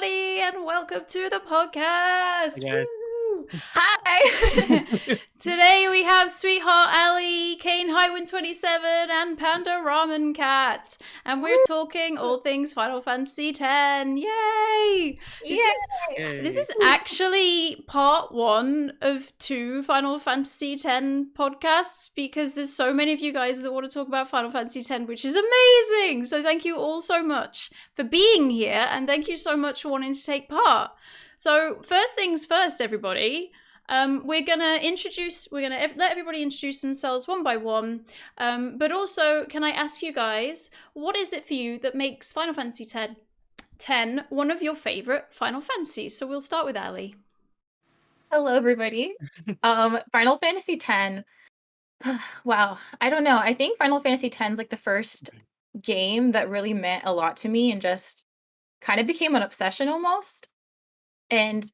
everybody, and welcome to the podcast. Hey, guys. Woo! Hi! Today we have Sweetheart Ali, Kane Highwind 27, and Panda Ramen Cat, and we're talking all things Final Fantasy X. Yay! This is actually part one of 2 Final Fantasy X podcasts because there's so many of you guys that want to talk about Final Fantasy X, which is amazing. So thank you all so much for being here, and thank you so much for wanting to take part. So first things first, everybody. We're gonna let everybody introduce themselves one by one. But also, can I ask you guys, what is it for you that makes Final Fantasy X one of your favorite Final Fantasies? So we'll start with Ali. Hello, everybody. Final Fantasy X. Wow, I don't know. I think Final Fantasy X is like the first game that really meant a lot to me and just kind of became an obsession almost. And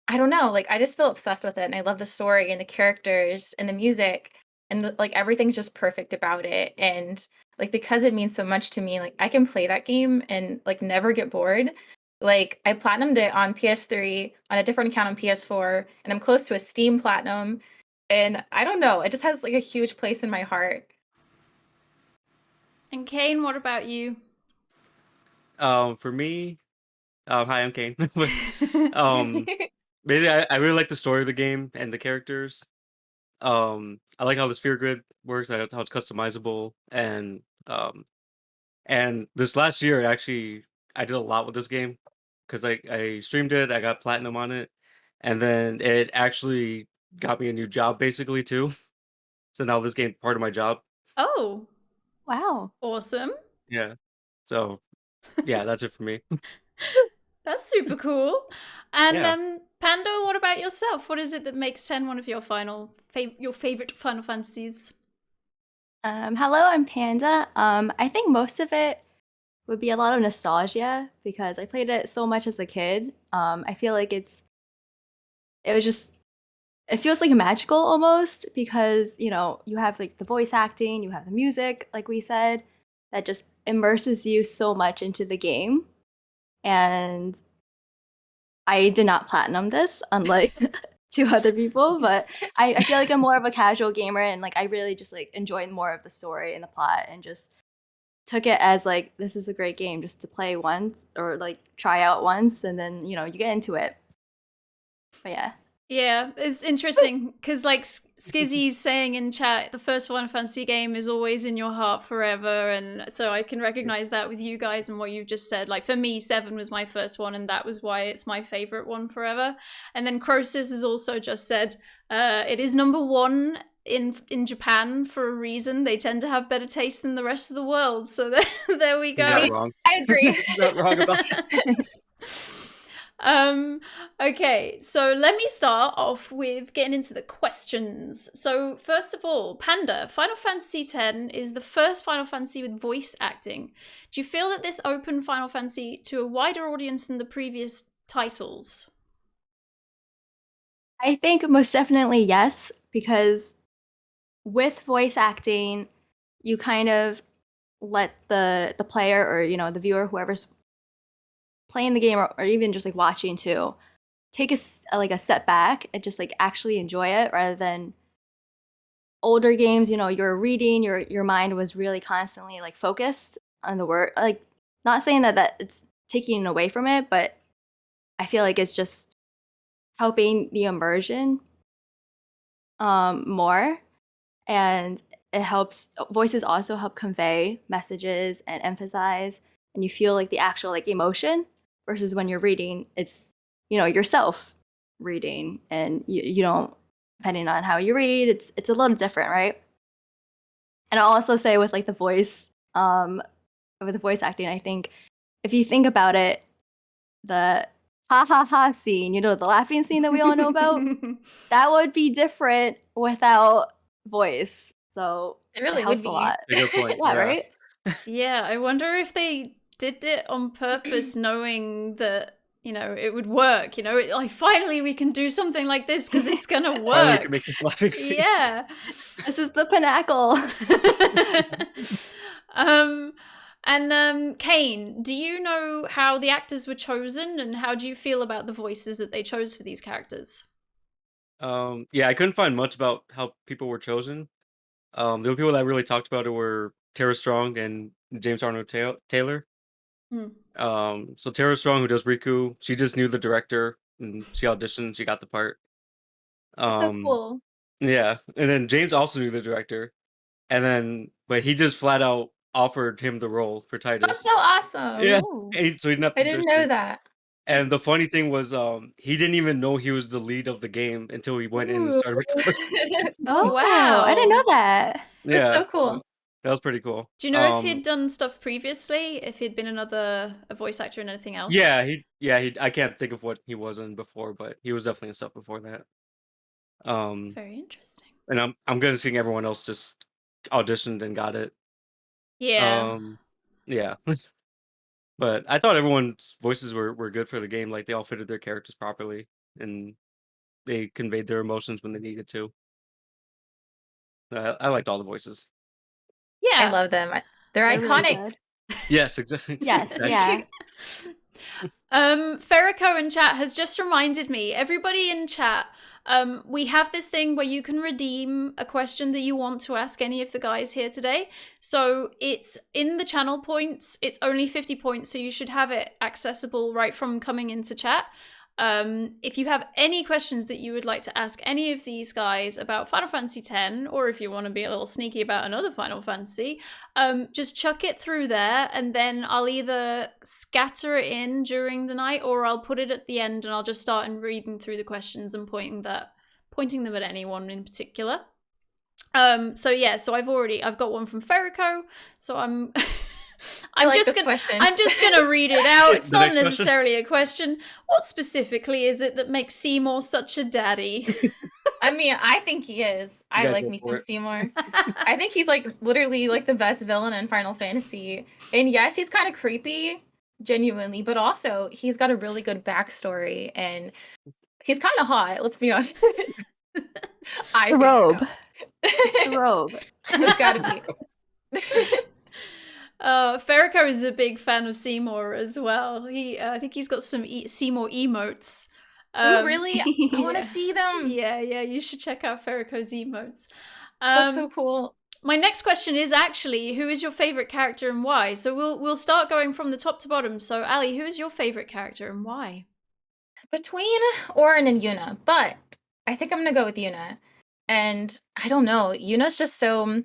I don't know, like I just feel obsessed with it, and I love the story and the characters and the music, and like everything's just perfect about it. And like because it means so much to me, like I can play that game and like never get bored. Like I platinumed it on PS3 on a different account on PS4, and I'm close to a Steam platinum. And I don't know, it just has like a huge place in my heart. And Kane, what about you? For me, hi, I'm Kane. Basically, I really like the story of the game and the characters. I like how the sphere grid works, how it's customizable, and this last year, actually, I did a lot with this game because I streamed it, I got platinum on it, and then it actually got me a new job basically too. So now this game part of my job. Oh, wow. Awesome. Yeah. So yeah, that's it for me. That's super cool. And Yeah. Panda, what about yourself? What is it that makes 10 one of your your favorite Final Fantasies? Hello, I'm Panda. I think most of it would be a lot of nostalgia because I played it so much as a kid. I feel like it feels like magical almost because, you know, you have like the voice acting, you have the music, like we said, that just immerses you so much into the game. And I did not platinum this, unlike 2 other people, but I feel like I'm more of a casual gamer, and like I really just like enjoyed more of the story and the plot, and just took it as like this is a great game just to play once or like try out once, and then you get into it. But yeah. Yeah, it's interesting because like Skizzy's saying in chat, the first Final Fantasy game is always in your heart forever, and so I can recognize that with you guys and what you've just said. Like for me, 7 was my first one, and that was why it's my favorite one forever. And then Crosis has also just said it is number 1 in Japan for a reason. They tend to have better taste than the rest of the world. So there we go. You're not wrong. I agree. You're not wrong about that. Okay, so let me start off with getting into the questions. So first of all, Panda, Final Fantasy X is the first Final Fantasy with voice acting. Do you feel that this opened Final Fantasy to a wider audience than the previous titles? I think most definitely yes, because with voice acting, you kind of let the player or the viewer, whoever's playing the game or even just like watching too, take a step back and just like actually enjoy it rather than older games. You're reading, your mind was really constantly like focused on the word. Like, not saying that it's taking away from it, but I feel like it's just helping the immersion more, and it helps. Voices also help convey messages and emphasize, and you feel like the actual like emotion versus when you're reading, it's yourself reading, and you don't, depending on how you read, it's a little different, right? And I'll also say with like the voice acting, I think if you think about it, the ha ha ha scene, the laughing scene that we all know about, that would be different without voice. So It really helps would be a lot. Good point. Yeah, right? Yeah, I wonder if they did it on purpose, knowing that it would work. Like finally we can do something like this because it's gonna work. Finally, you can make this laughing scene. Yeah, This is the pinnacle. And Kane, do you know how the actors were chosen, and how do you feel about the voices that they chose for these characters? Yeah, I couldn't find much about how people were chosen. The only people that really talked about it were Tara Strong and James Arnold Taylor. Hmm. So Tara Strong, who does Riku, she just knew the director and she auditioned, she got the part. That's so Um, cool. yeah, and then James also knew the director, but he just flat out offered him the role for That's Titus. so awesome. Yeah, Oh. so he didn't have I to didn't know audition. that. And the funny thing was, he didn't even know he was the lead of the game until he went in and Ooh. started recording. Oh, I didn't know Wow. that. That's Yeah, so cool. that was pretty cool. Do you know if he'd done stuff previously? If he'd been a voice actor in anything else? yeah, I can't think of what he was in before, but he was definitely in stuff before that. Very interesting. And I'm gonna seeing everyone else just auditioned and got it. Yeah. Yeah. But I thought everyone's voices were good for the game, like, they all fitted their characters properly, and they conveyed their emotions when they needed to. I liked all the voices. I Yeah. love them. They're They're really iconic. good. Yes, exactly. Yes, Exactly. yeah. Ferrico in chat has just reminded me, everybody in chat, we have this thing where you can redeem a question that you want to ask any of the guys here today. So it's in the channel points. It's only 50 points, so you should have it accessible right from coming into chat. If you have any questions that you would like to ask any of these guys about Final Fantasy X, or if you want to be a little sneaky about another Final Fantasy, just chuck it through there, and then I'll either scatter it in during the night, or I'll put it at the end, and I'll just start and reading through the questions and pointing them at anyone in particular. So I've got one from Ferrico, so I'm I'm like just this gonna question. I'm just gonna read it out. It's The not next question? necessarily a question. What specifically is it that makes Seymour such a daddy? I mean, I think he is. I guys like go me for some it. Seymour. I think he's like literally like the best villain in Final Fantasy. And yes, he's kind of creepy, genuinely, but also he's got a really good backstory and he's kind of hot, let's be honest. I The think robe. so. It's the robe. It's gotta be. Ferrico is a big fan of Seymour as well. I think he's got some Seymour emotes. Ooh, really? I want to yeah. see them. Yeah, you should check out Ferrico's emotes. That's so cool. My next question is actually, who is your favorite character and why? So we'll start going from the top to bottom. So Ali, who is your favorite character and why? Between Auron and Yuna, but I think I'm gonna go with Yuna. And I don't know, Yuna's just so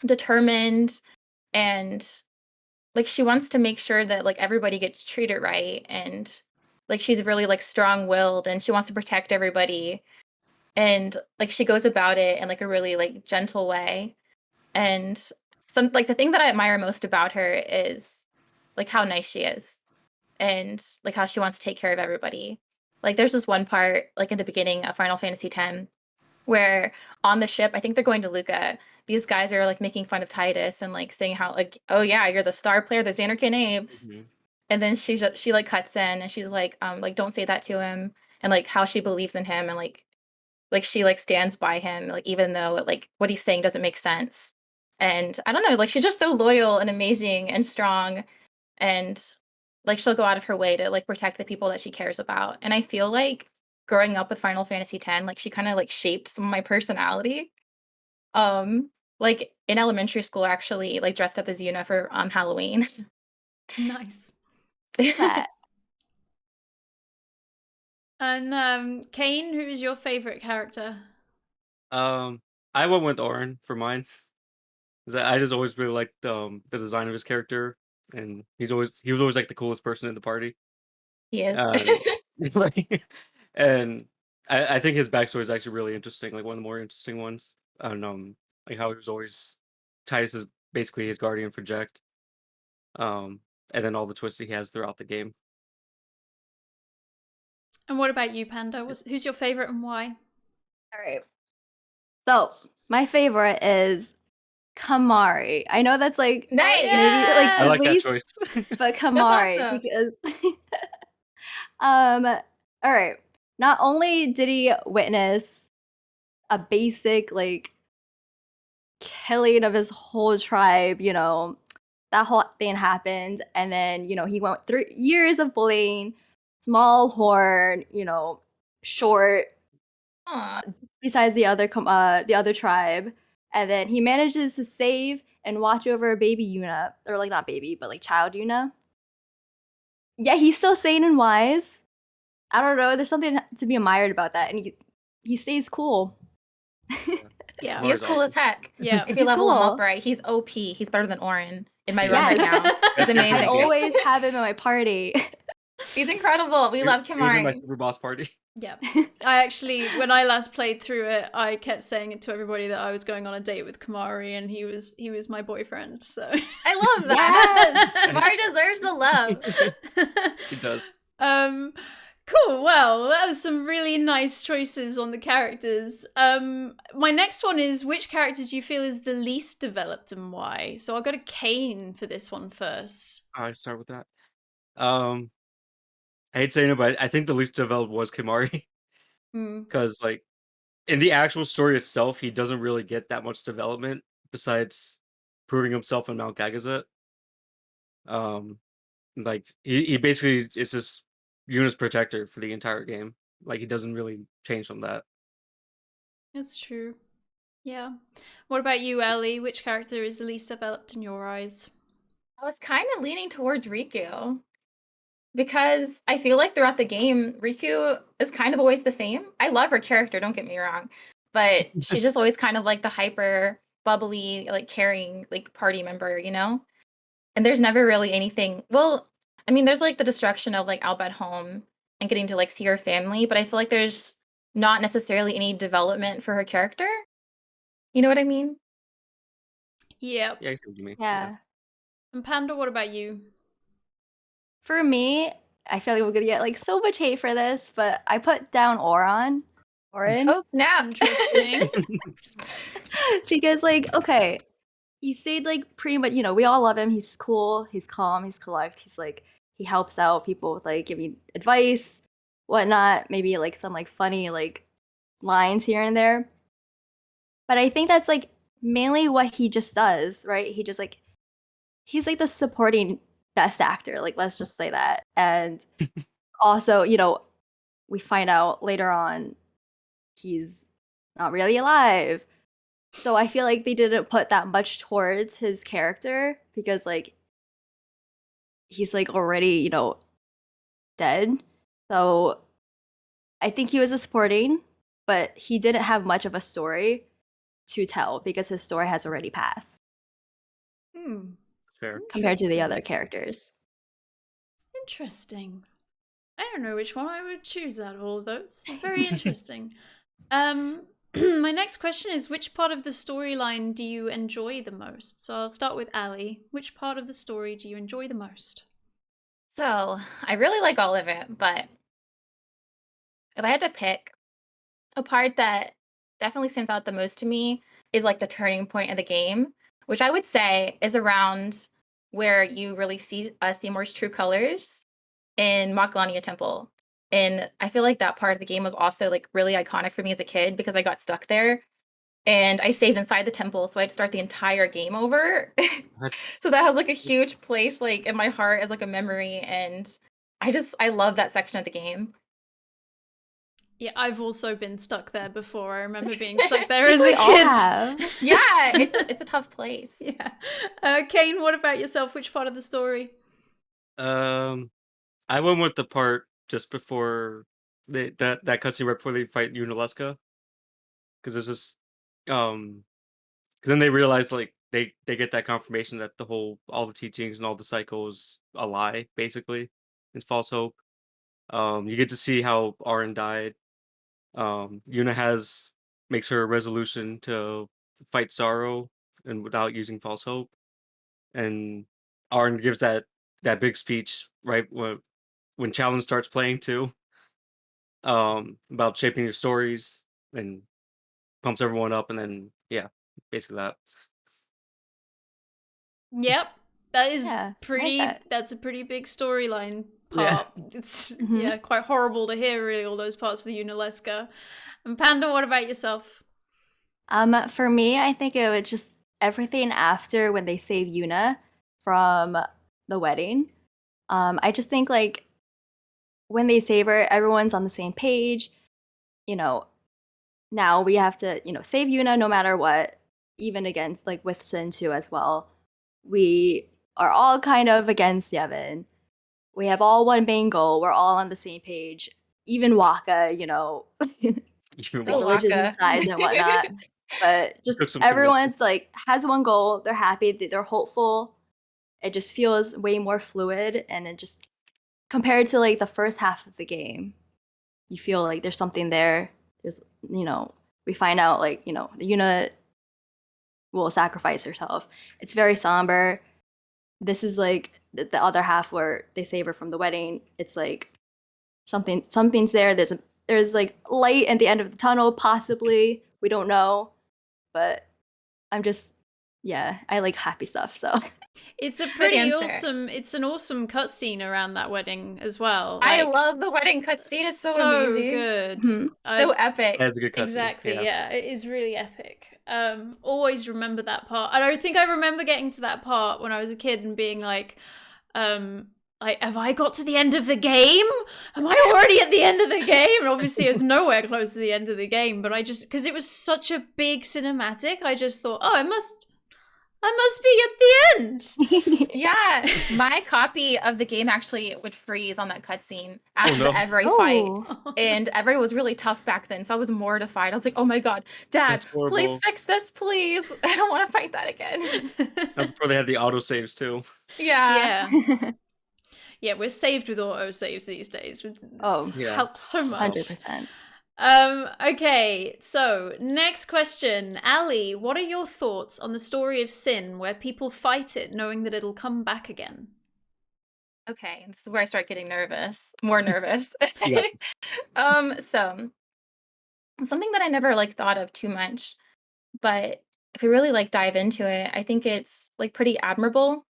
determined and like she wants to make sure that like everybody gets treated right and like she's really like strong-willed and she wants to protect everybody and like she goes about it in like a really like gentle way. And some like the thing that I admire most about her is like how nice she is and like how she wants to take care of everybody. Like there's this one part like in the beginning of Final Fantasy X where on the ship, I think they're going to Luca, these guys are like making fun of Titus and like saying how like, oh yeah, you're the star player, the Xanarkin Apes. Mhm. And then she like cuts in and she's like don't say that to him, and like how she believes in him and like she like stands by him like even though like what he's saying doesn't make sense. And I don't know, like she's just so loyal and amazing and strong, and like she'll go out of her way to like protect the people that she cares about. And I feel like growing up with Final Fantasy X, like she kind of like shaped some of my personality. Like in elementary school, actually, like dressed up as Yuna for Halloween. Nice. That. And Kane, who is your favorite character? I went with Auron for mine. 'Cause I just always really liked the design of his character, and he was always like the coolest person in the party. He is. Like, and I think his backstory is actually really interesting, like one of the more interesting ones. And like how he was always Titus is basically his guardian for Jekt. And then all the twists he has throughout the game. And what about you, Panda? Who's your favorite and why? All right. So my favorite is Kamari. I know that's like Nice. maybe like I the like that least, choice. but Kamari awesome. because all right. Not only did he witness a basic like killing of his whole tribe, you know, that whole thing happened, and then he went through years of bullying, small horn, short, Aw. besides the other tribe, and then he manages to save and watch over a baby Yuna, or like not baby, but like child Yuna. Yeah, he's so sane and wise. I don't know. There's something to be admired about that, and he stays cool. Yeah. He is Kimahri's cool as heck. Yeah. If you He's level him cool. up right, he's OP. He's better than Orin in my room Yes. right now. He's That's good. I amazing. Okay. always have him in my party. He's incredible. We love He was in my Kimahri. super boss party. Yeah. I actually, when I last played through it, I kept saying it to everybody that I was going on a date with Kimahri, and he was my boyfriend. So I love that. Yes. Kimahri deserves the love. He does. Cool. Well, that was some really nice choices on the characters. My next one is, which character do you feel is the least developed and why? So I'll go to Kane for this one first. I start with that. I hate saying it, but I think the least developed was Kimahri Hmm. because, like, in the actual story itself, he doesn't really get that much development besides proving himself in Mount Gagazet. Like he basically is just Yuna's protector for the entire game. Like he doesn't really change from that. That's true. Yeah. What about you, Ellie? Which character is the least developed in your eyes? I was kind of leaning towards Riku because I feel like throughout the game, Riku is kind of always the same. I love her character, don't get me wrong, but she's just always kind of like the hyper bubbly, like caring, like party member, And there's never really anything. Well, I mean, there's like the destruction of like Albert home and getting to like see her family, but I feel like there's not necessarily any development for her character. You know what I mean? Yeah. Yeah, I see what you mean. Yeah. And Panda, what about you? For me, I feel like we're gonna get like so much hate for this, but I put down Orin. Oh snap! Interesting. Because like, okay, he stayed like pretty much, we all love him. He's cool, he's calm, he's collect, he's like he helps out people with like giving advice, whatnot, maybe like some like funny like lines here and there. But I think that's like mainly what he just does, right? He just like he's like the supporting best actor, like let's just say that. And also, we find out later on he's not really alive. So I feel like they didn't put that much towards his character because like he's like already, dead. So I think he was a supporting, but he didn't have much of a story to tell because his story has already passed Hmm. Fair. compared to the Interesting. other characters. Interesting. I don't know which one I would choose out of all of those. Very interesting. My next question is, which part of the storyline do you enjoy the most? So I'll start with Ali. Which part of the story do you enjoy the most? So I really like all of it, but if I had to pick a part that definitely stands out the most to me is like the turning point of the game, which I would say is around where you really see Seymour's true colors in Makalania Temple. And I feel like that part of the game was also like really iconic for me as a kid because I got stuck there and I saved inside the temple, so I had to start the entire game over. So that has like a huge place like in my heart as like a memory, and I love that section of the game. Yeah, I've also been stuck there before. I remember being stuck there as a We all kid. have. Yeah, it's a tough place. Yeah. Kane, what about yourself? Which part of the story? I went with the part just before that cutscene right before they fight Unalesca, because it's just because then they realize like they get that confirmation that all the teachings and all the cycle is a lie, basically. It's false hope. You get to see how Aaron died. Yuna makes her resolution to fight sorrow and without using false hope, and Aaron gives that big speech right when Challenge starts playing too, about shaping your stories and pumps everyone up, and then yeah, basically that. Yep. That is Yeah, I like pretty that. that's a pretty big storyline Yeah. part. It's Mhm. quite horrible to hear really all those parts of the Unalesca. And Panda, what about yourself? For me, I think it was just everything after when they save Yuna, from the wedding. I just think like when they savor, everyone's on the same page. You know, now we have to, save Yuna no matter what, even against like with Sin too as well. We are all kind of against Yevon. We have all one main goal. We're all on the same page. Even Waka, Even Oh, Waka. religion Waka. aside and whatnot. But just Took some convincing. everyone's like has one goal. They're happy. They're hopeful. It just feels way more fluid, and it just compared to like the first half of the game, you feel like there's something there. There's we find out like Yuna will sacrifice herself. It's very somber. This is like the other half where they save her from the wedding. It's like something's there. There's like light at the end of the tunnel, possibly. We don't know, but I'm just I like happy stuff. So It's a Good pretty answer. awesome. It's an awesome cutscene around that wedding as well. I Like, love the wedding cutscene. It's so amazing. good. Mhm. So epic. That's a good cutscene. Exactly, Yeah. yeah, it is really epic. Always remember that part. And I think I remember getting to that part when I was a kid and being like, have I got to the end of the game? Am I already at the end of the game? And obviously it was nowhere close to the end of the game, but because it was such a big cinematic, I just thought, oh, I must be at the end. Yeah, my copy of the game actually would freeze on that cutscene after no. every fight. Oh. And every was really tough back then, so I was mortified. I was like, "Oh my god, Dad, That's horrible. please fix this, please! I don't want to fight that again." That's before they had the autosaves too. Yeah. Yeah. Yeah, we're saved with autosaves these days. Oh. Yeah. Helps so much. 100%. Okay, so next question. Ali, what are your thoughts on the story of Sin where people fight it knowing that it'll come back again? Okay, this is where I start getting nervous, more nervous. Yeah. So something that I never like thought of too much, but if we really like dive into it, I think it's like pretty admirable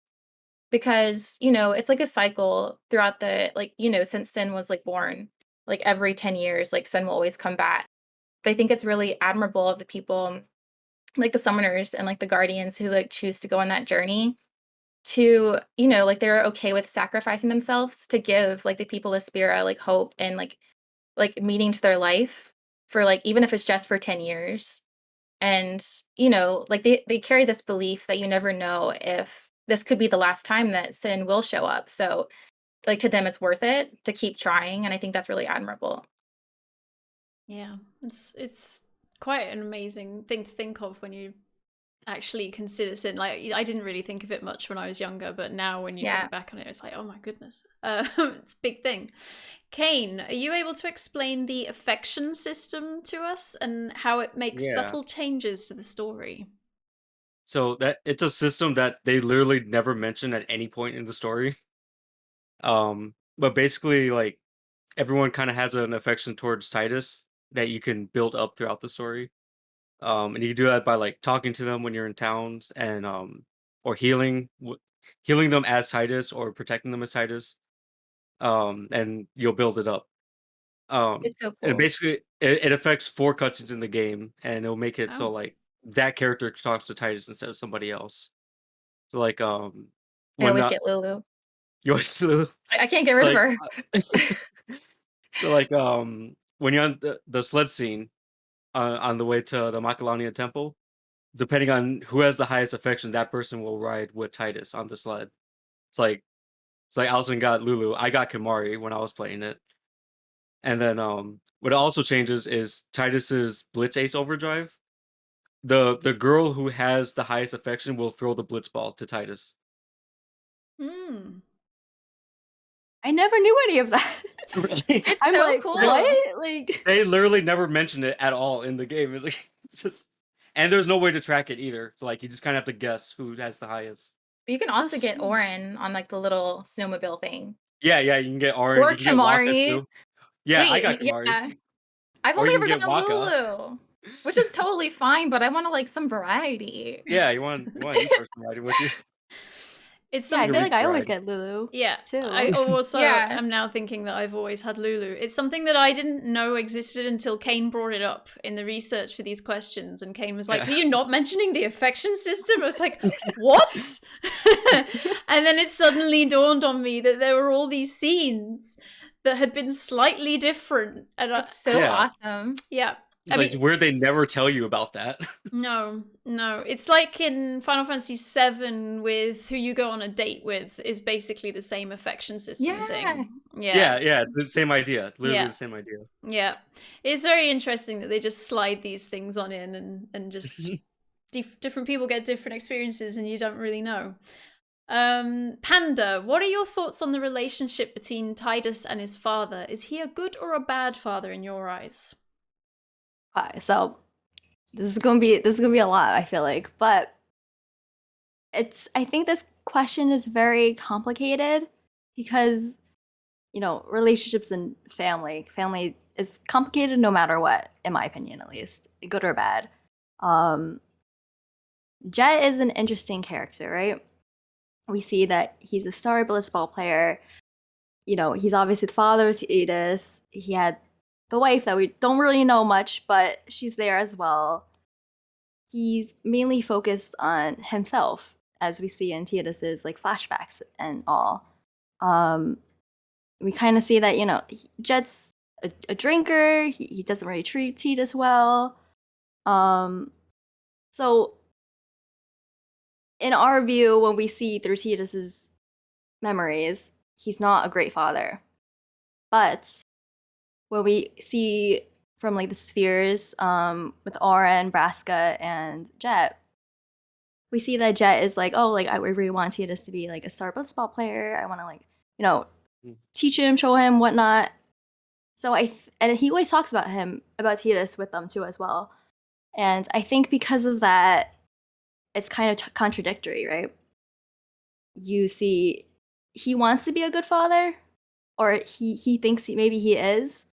because, it's like a cycle throughout the since Sin was like born, like every 10 years, like Sin will always come back. But I think it's really admirable of the people like the summoners and like the guardians who like choose to go on that journey to like they're okay with sacrificing themselves to give like the people of Spira like hope and like meaning to their life for like even if it's just for 10 years. And like they carry this belief that you never know if this could be the last time that Sin will show up, so like to them it's worth it to keep trying, and I think that's really admirable. Yeah, it's quite an amazing thing to think of when you actually consider Sin. Like, I didn't really think of it much when I was younger, but now when you Yeah. think back on it, it's like, oh my goodness. It's a big thing. Kane, are you able to explain the affection system to us and how it makes Yeah. subtle changes to the story? So that it's a system that they literally never mention at any point in the story. But basically, like everyone kind of has an affection towards Titus that you can build up throughout the story. And you can do that by like talking to them when you're in towns and or healing them as Titus or protecting them as Titus. And you'll build it up. It's so And cool. basically it affects 4 cutscenes in the game, and it'll make it so Oh. like that character talks to Titus instead of somebody else. So like I when always get Lulu. you always I can't get rid of like her. so like when you're on the sled scene on the way to the Makalania temple, depending on who has the highest affection, that person will ride with Titus on the sled. It's like Allison got Lulu, I got Kimari when I was playing it. And then what it also changes is Titus's Blitz Ace Overdrive. The girl who has the highest affection will throw the Blitz Ball to Titus. Hmm. I never knew any of that. It's I'm so like, cool. what? Like, They literally never mention it at all in the game. It's just, and there's no way to track it either. So like you just kind of have to guess who has the highest. But you can It's so also get strange. Orin on like the little snowmobile thing. Yeah, you can get Orin, Or you can get Waka Kimari. too. Yeah, I Wait, got Kimari. yeah. I've Or only you ever can get gotten Waka. Lulu, which is totally fine, but I want to like some variety. Yeah, you want each person riding with you. It's Yeah, I something. feel like I always Refried. get Lulu Yeah, too. I also Yeah. am now thinking that I've always had Lulu. It's something that I didn't know existed until Kane brought it up in the research for these questions, and Kane was like, Yeah. "Are you not mentioning the affection system?" I was like, "What?" And then it suddenly dawned on me that there were all these scenes that had been slightly different, and It's so Yeah. awesome. yeah. It's like, it's weird they never tell you about that. No. It's like in Final Fantasy VII with who you go on a date with is basically the same affection system Yeah. thing. Yeah, it's- it's the same idea. Literally Yeah. the same idea. Yeah. It's very interesting that they just slide these things on in and just different people get different experiences and you don't really know. Panda, what are your thoughts on the relationship between Tidus and his father? Is he a good or a bad father in your eyes? Okay, so this is gonna be a lot, I feel like, but I think this question is very complicated because relationships and family is complicated no matter what, in my opinion, at least, good or bad. Jet is an interesting character, right? We see that he's a star blitzball player. He's obviously the father to Edis. He had the wife that we don't really know much, but she's there as well. He's mainly focused on himself, as we see in Tidus's like flashbacks and all. We kind of see that Jet's a drinker. He doesn't really treat Tidus well. So in our view, when we see through Tidus's memories, he's not a great father. But when we see from like the spheres with Auron, Braska, and Jet, we see that Jet is like, oh, like I really want Tidus to be like a star blitzball player. I want to teach him, show him, whatnot. So and he always talks about Tidus with them too as well. And I think because of that, it's kind of contradictory, right? You see, he wants to be a good father, or he thinks maybe he is.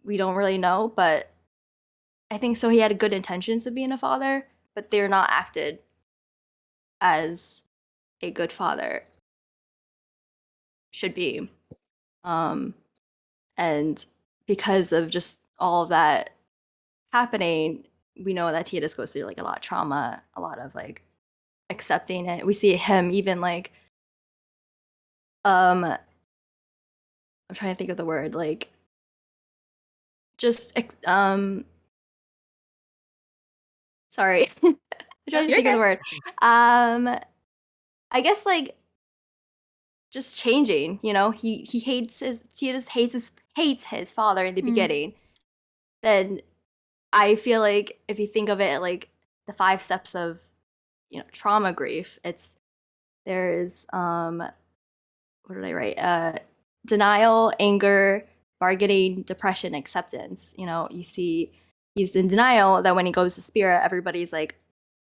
We don't really know, but I think so. He had good intentions of being a father, but they're not acted as a good father should be. And because of just all of that happening, we know that Tidus goes through like a lot of trauma, a lot of like accepting it. We see him even like I'm trying to think of the word, like just sorry. I'm trying to You're think of the good. word. I guess like just changing, he hates Tidus hates his father in the beginning. Then I feel like if you think of it like the 5 steps of trauma grief, there's what did I write? Denial, anger, bargaining, depression, acceptance. You see he's in denial that when he goes to Spirit, everybody's like,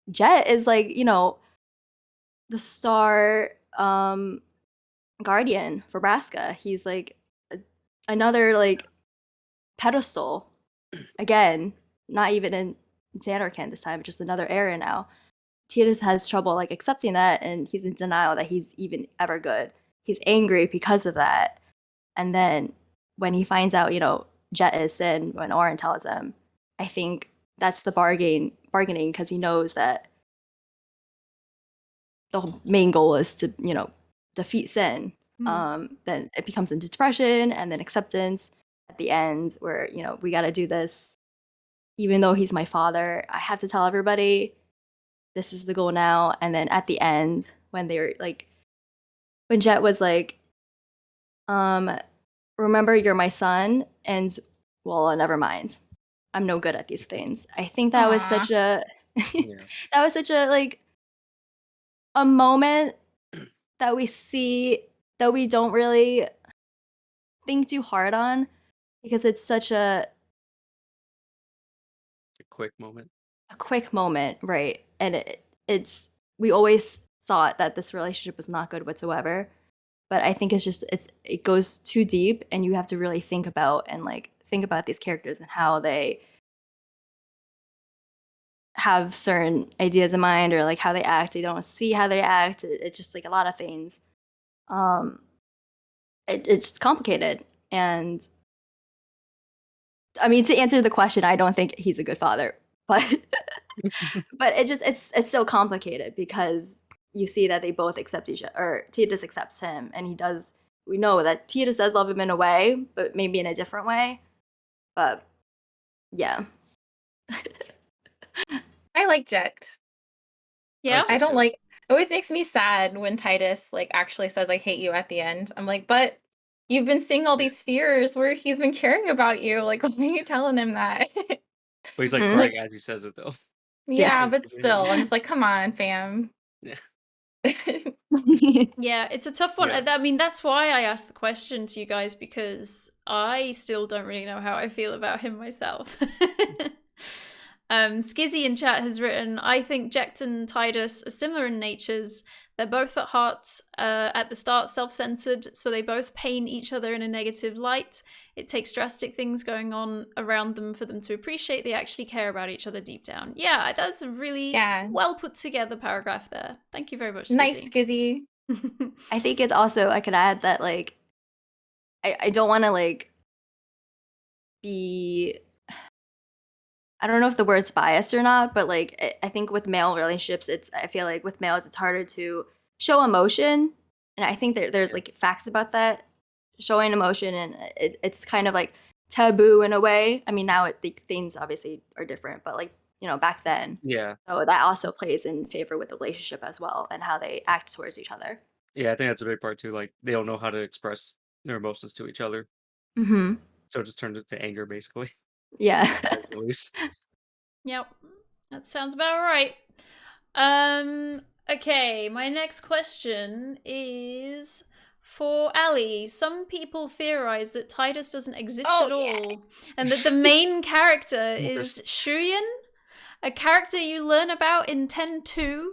Jet is like, the star guardian for Braska. He's like another like pedestal. Again, not even in Xanarkand this time, just another era now. Tidus has trouble like accepting that, and he's in denial that he's even ever good. He's angry because of that. And then when he finds out, Jet is Sin, when Auron tells him, I think that's the bargaining because he knows that the main goal is to, defeat Sin. Then it becomes into depression and then acceptance at the end where, we got to do this. Even though he's my father, I have to tell everybody this is the goal now. And then at the end, when they were like, when Jet was like, remember you're my son, and well, never mind. I'm no good at these things. I think that was such a that was such a like a moment that we see that we don't really think too hard on because it's such a quick moment. A quick moment, right? And it's we always thought that this relationship was not good whatsoever. But I think it goes too deep, and you have to really think about these characters and how have certain ideas in mind or like how they act. They don't see how they act. It's just like a lot of things. It's complicated. And I mean, to answer the question, I don't think he's a good father, but but it's so complicated because you see that they both accept each other, or Tidus accepts him, and he does. We know that Tidus does love him in a way, but maybe in a different way. But yeah, I like Jet. Yeah. I don't like. It always makes me sad when Titus like actually says "I hate you" at the end. I'm like, but you've been seeing all these fears where he's been caring about you. Like, why are you telling him that? But he's like Mhm. crying as he says it though. Yeah, He's but like, still, I'm just like, come on, fam. Yeah. Yeah, it's a tough one. Yeah. I mean, that's why I asked the question to you guys, because I still don't really know how I feel about him myself. Skizzy in chat has written, I think Jecht and Tidus are similar in natures. They're both at heart, at the start, self-centered, so they both paint each other in a negative light. It takes drastic things going on around them for them to appreciate they actually care about each other deep down. Yeah, that's a really Yeah. well put together paragraph there. Thank you very much, Skizzy. Nice, Skizzy. I think it's also, I could add that like I don't want to like be, I don't know if the word's biased or not, but like I think with male relationships, I feel like with males it's harder to show emotion, and I think there's like facts about that, showing emotion, and it's kind of like taboo in a way. I mean, now things obviously are different, but like back then, Yeah. so that also plays in favor with the relationship as well and how they act towards each other. Yeah, I think that's a big part too. Like they don't know how to express their emotions to each other. Mm-hmm. So it just turned into anger basically. Yeah. At least. Yep, that sounds about right. Okay, my next question is for Ali. Some people theorize that Tidus doesn't exist Oh, at yeah. all, and that the main character is Shuyan, a character you learn about in 10-2.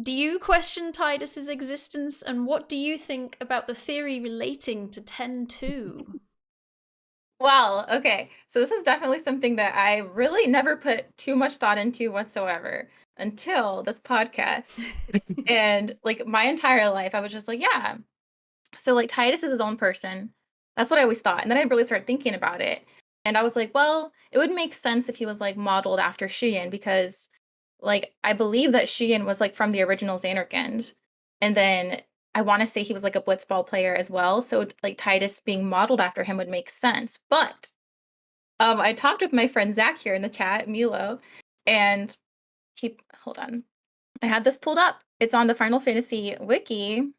Do you question Tidus's existence, and what do you think about the theory relating to 10-2? Well, okay. So this is definitely something that I really never put too much thought into whatsoever until this podcast. And like my entire life, I was just like, yeah. So like Titus is his own person. That's what I always thought. And then I really started thinking about it. And I was like, well, it would make sense if he was like modeled after Shuyan, because like I believe that Shuyan was like from the original Xanarkand. And then I want to say he was like a blitzball player as well. So like Titus being modeled after him would make sense. But I talked with my friend Zach here in the chat, Milo, and hold on. I had this pulled up. It's on the Final Fantasy wiki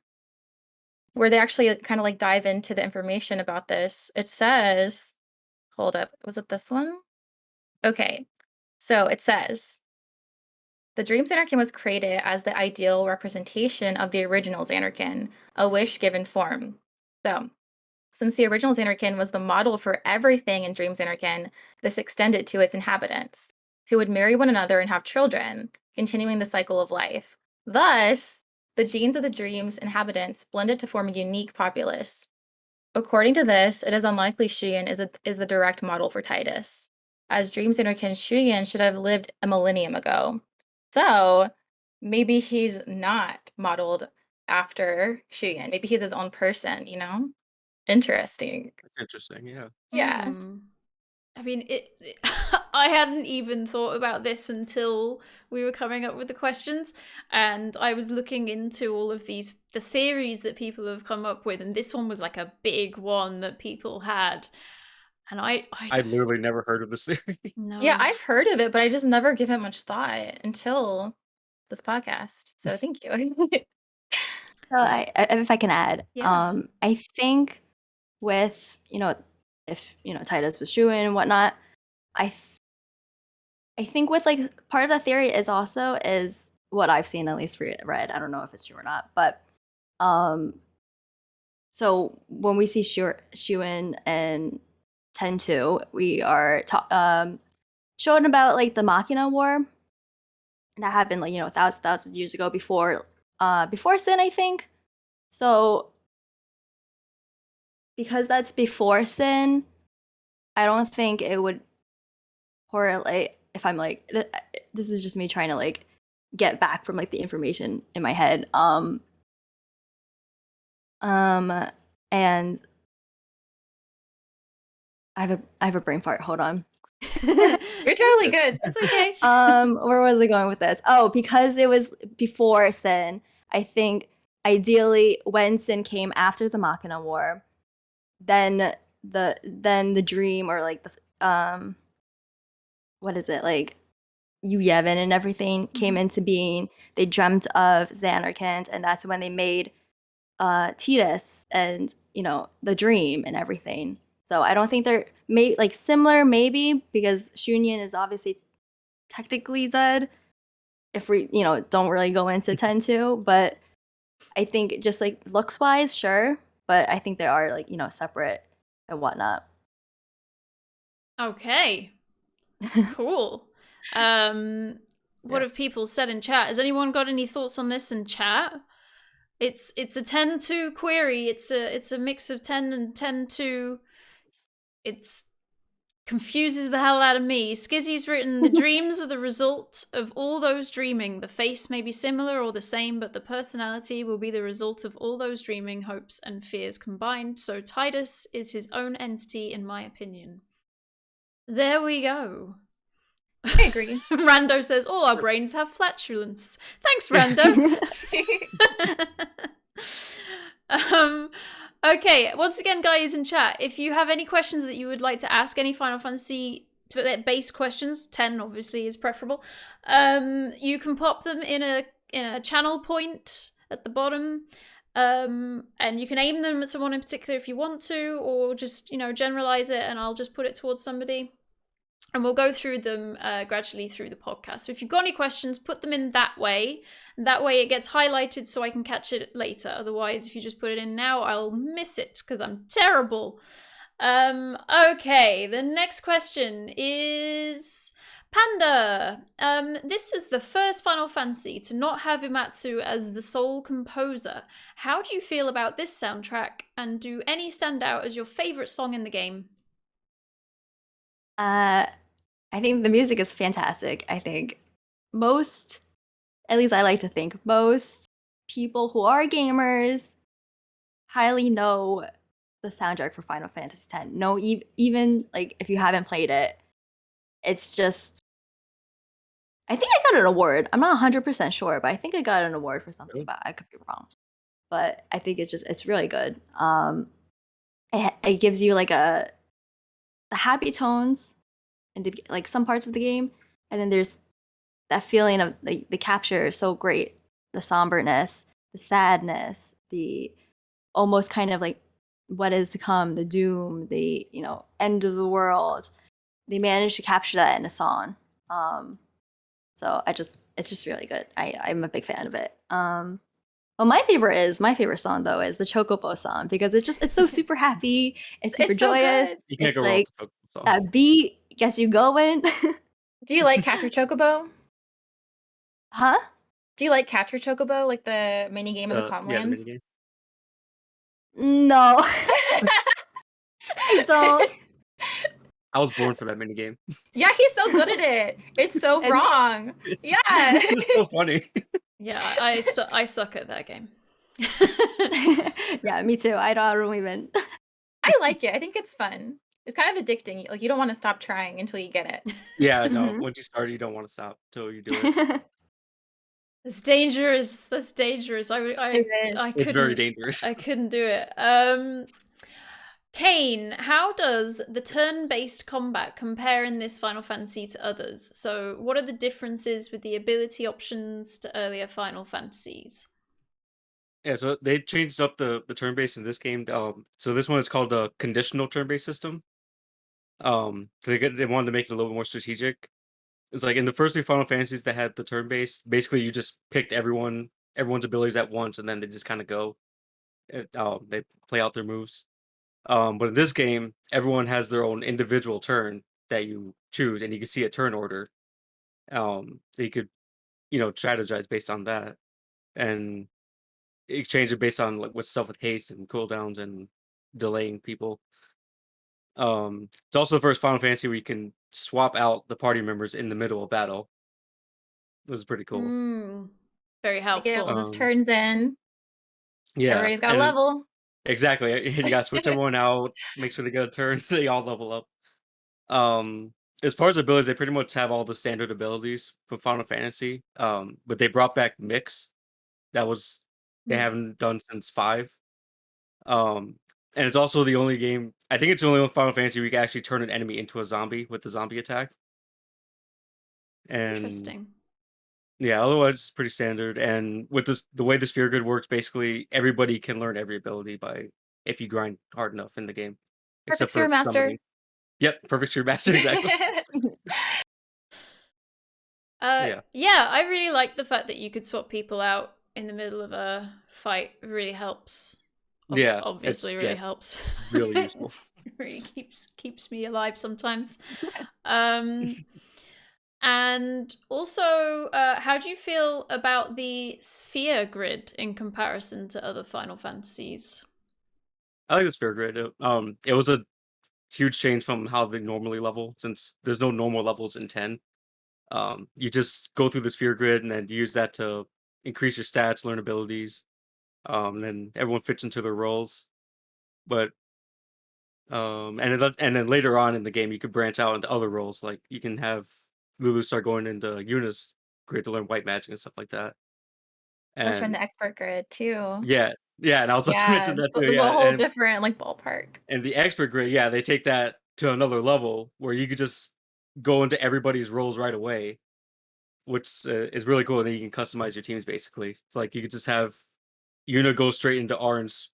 where they actually kind of like dive into the information about this. It says, hold up, was it this one? Okay. So it says, the Dream Xanarkin was created as the ideal representation of the original Xanarkin, a wish given form. So, since the original Xanarkin was the model for everything in Dream Xanarkin, this extended to its inhabitants, who would marry one another and have children, continuing the cycle of life. Thus, the genes of the Dream's inhabitants blended to form a unique populace. According to this, it is unlikely Shuyan is the direct model for Tidus, as Dream Xanarkin Shuyan should have lived a millennium ago. So, maybe he's not modeled after Shuyan. Maybe he's his own person, Interesting. That's interesting, yeah. Yeah. I mean, I hadn't even thought about this until we were coming up with the questions, and I was looking into all of the theories that people have come up with, and this one was like a big one that people had, and I literally never heard of this theory. no. Yeah, I've heard of it, but I just never give it much thought until this podcast. So thank you. So if I can add, Yeah. I think with if Tidus was Shuyan and whatnot, I think with like part of the theory is what I've seen, at least read. I don't know if it's true or not, but so when we see Shuyan and 10-2, we are shown about like the Machina War that happened like thousands of years ago before Sin, I think. So because that's before Sin, I don't think it would correlate. if I'm like, this is just me trying to like get back from like the information in my head. And I have a brain fart. Hold on. You're totally good. It's okay. Where was I going with this? Oh, because it was before Sin, I think ideally when Sin came after the Machina War, then the dream, or like the what is it, like Yu Yevon and everything came into being. They dreamt of Zanarkand, and that's when they made Tidus and, you know, the dream and everything. So I don't think they're like similar, maybe, because Shunyun is obviously technically dead if we, you know, don't really go into 10-2, but I think just like looks wise, sure, but I think they are like, you know, separate and whatnot. Okay. Cool. What have people said in chat? Has anyone got any thoughts on this in chat? It's a 10-2 query. It's a mix of 10 and 10-2. It's confuses the hell out of me. Skizzy's written, the dreams are the result of all those dreaming. The face may be similar or the same, but the personality will be the result of all those dreaming, hopes, and fears combined. So Tidus is his own entity, in my opinion. There we go. I agree. Rando says, all our brains have flatulence. Thanks, Rando. Okay, once again, guys in chat, if you have any questions that you would like to ask, any Final Fantasy based questions, 10 obviously is preferable, you can pop them in a channel point at the bottom, and you can aim them at someone in particular if you want to, or just, you know, generalize it and I'll just put it towards somebody. And we'll go through them gradually through the podcast. So if you've got any questions, put them in that way. And that way it gets highlighted so I can catch it later. Otherwise, if you just put it in now, I'll miss it because I'm terrible. Okay, the next question is Panda. This was the first Final Fantasy to not have Uematsu as the sole composer. How do you feel about this soundtrack? And do any stand out as your favorite song in the game? I think the music is fantastic. I think most, at least I like to think, most people who are gamers highly know the soundtrack for Final Fantasy X. No, even like if you haven't played it, it's just. I think I got an award. I'm not 100% sure, but I think I got an award for something. Really? But I could be wrong. But I think it's really good. It gives you like the happy tones in like some parts of the game, and then there's that feeling of the capture is so great, the somberness, the sadness, the almost kind of like what is to come, the doom, the, you know, end of the world. They managed to capture that in a song. So it's just really good. I'm a big fan of it. Well, my favorite song though is the Chocobo song, because it's so super happy. It's super It's so joyous. good. You can't It's go wrong like with the Chocobo song. that beat gets you going. Do you like Capture Chocobo? Huh? Do you like Capture Chocobo, like the mini game of the Yeah, the Comlands? minigame. No, I don't. I was born for that minigame. Yeah, he's so good at it. It's so And- wrong. Yeah. It's so funny. Yeah, I suck at that game. Yeah, me too. I don't even. I like it. I think it's fun. It's kind of addicting. Like, you don't want to stop trying until you get it. Yeah, no. Mhm. Once you start, you don't want to stop till you do it. It's dangerous. That's dangerous. I It is. It's very couldn't. dangerous. I couldn't do it. Kane, how does the turn-based combat compare in this Final Fantasy to others? So, what are the differences with the ability options to earlier Final Fantasies? Yeah, so they changed up the turn-based in this game. So this one is called the conditional turn-based system. So they wanted to make it a little bit more strategic. It's like in the first three Final Fantasies that had the turn-based, basically you just picked everyone's abilities at once, and then they just kind of go. They play out their moves. But in this game, everyone has their own individual turn that you choose, and you can see a turn order. So you could, you know, strategize based on that, and exchange it based on like what stuff with haste and cooldowns and delaying people. It's also the first Final Fantasy where you can swap out the party members in the middle of battle. It was pretty cool. Very Gotta get all helpful. those turns in. Yeah, Everybody's got a and level. exactly. You gotta switch everyone out, make sure they get a turn, so they all level up. As far as abilities, they pretty much have all the standard abilities for Final Fantasy. But they brought back Mix. That was they Mm. haven't done since 5. Um, and it's also the only game. I think it's the only one Final Fantasy where you can actually turn an enemy into a zombie with the zombie attack. And Interesting. yeah, otherwise it's pretty standard. And with this, the way the sphere grid works, basically everybody can learn every ability by if you grind hard enough in the game, Perfect except Sphere for Master. summoning. Yep, perfect sphere master exactly. Yeah. Yeah, I really like the fact that you could swap people out in the middle of a fight. It really helps. Yeah, Obviously, really helps. really useful. It really keeps me alive sometimes. And also, how do you feel about the sphere grid in comparison to other Final Fantasies? I like the sphere grid. It was a huge change from how they normally level, since there's no normal levels in 10. You just go through the sphere grid and then use that to increase your stats, learn abilities. And then everyone fits into their roles. But and then later on in the game, you could branch out into other roles. Like you can have Lulu start going into Yuna's grid to learn white magic and stuff like that. I was trying And the expert grid too. yeah, and I was about to Yeah, mention that so too. it's a Yeah, whole different like ballpark. and the expert grid, yeah, they take that to another level where you could just go into everybody's roles right away, which is really cool. And then you can customize your teams basically. It's like you could just have Yuna go straight into Arn's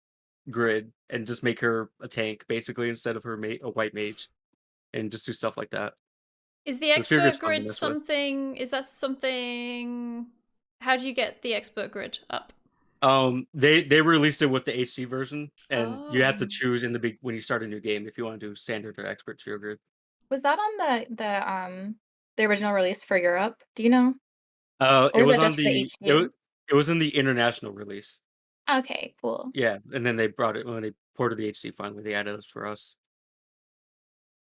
grid and just make her a tank basically instead of her a white mage, and just do stuff like that. Is the The sphere expert grid's fun to grid mess with. something? Is that something? How do you get the expert grid up? They released it with the HD version, and you have to Oh. choose in the when you start a new game if you want to do standard or expert sphere grid. Was that on the original release for Europe? Do you know? Or It was was that on just for the the HD? it was in the international release. Okay, cool. Yeah, and then they brought it when they ported the HD finally. They added it for us.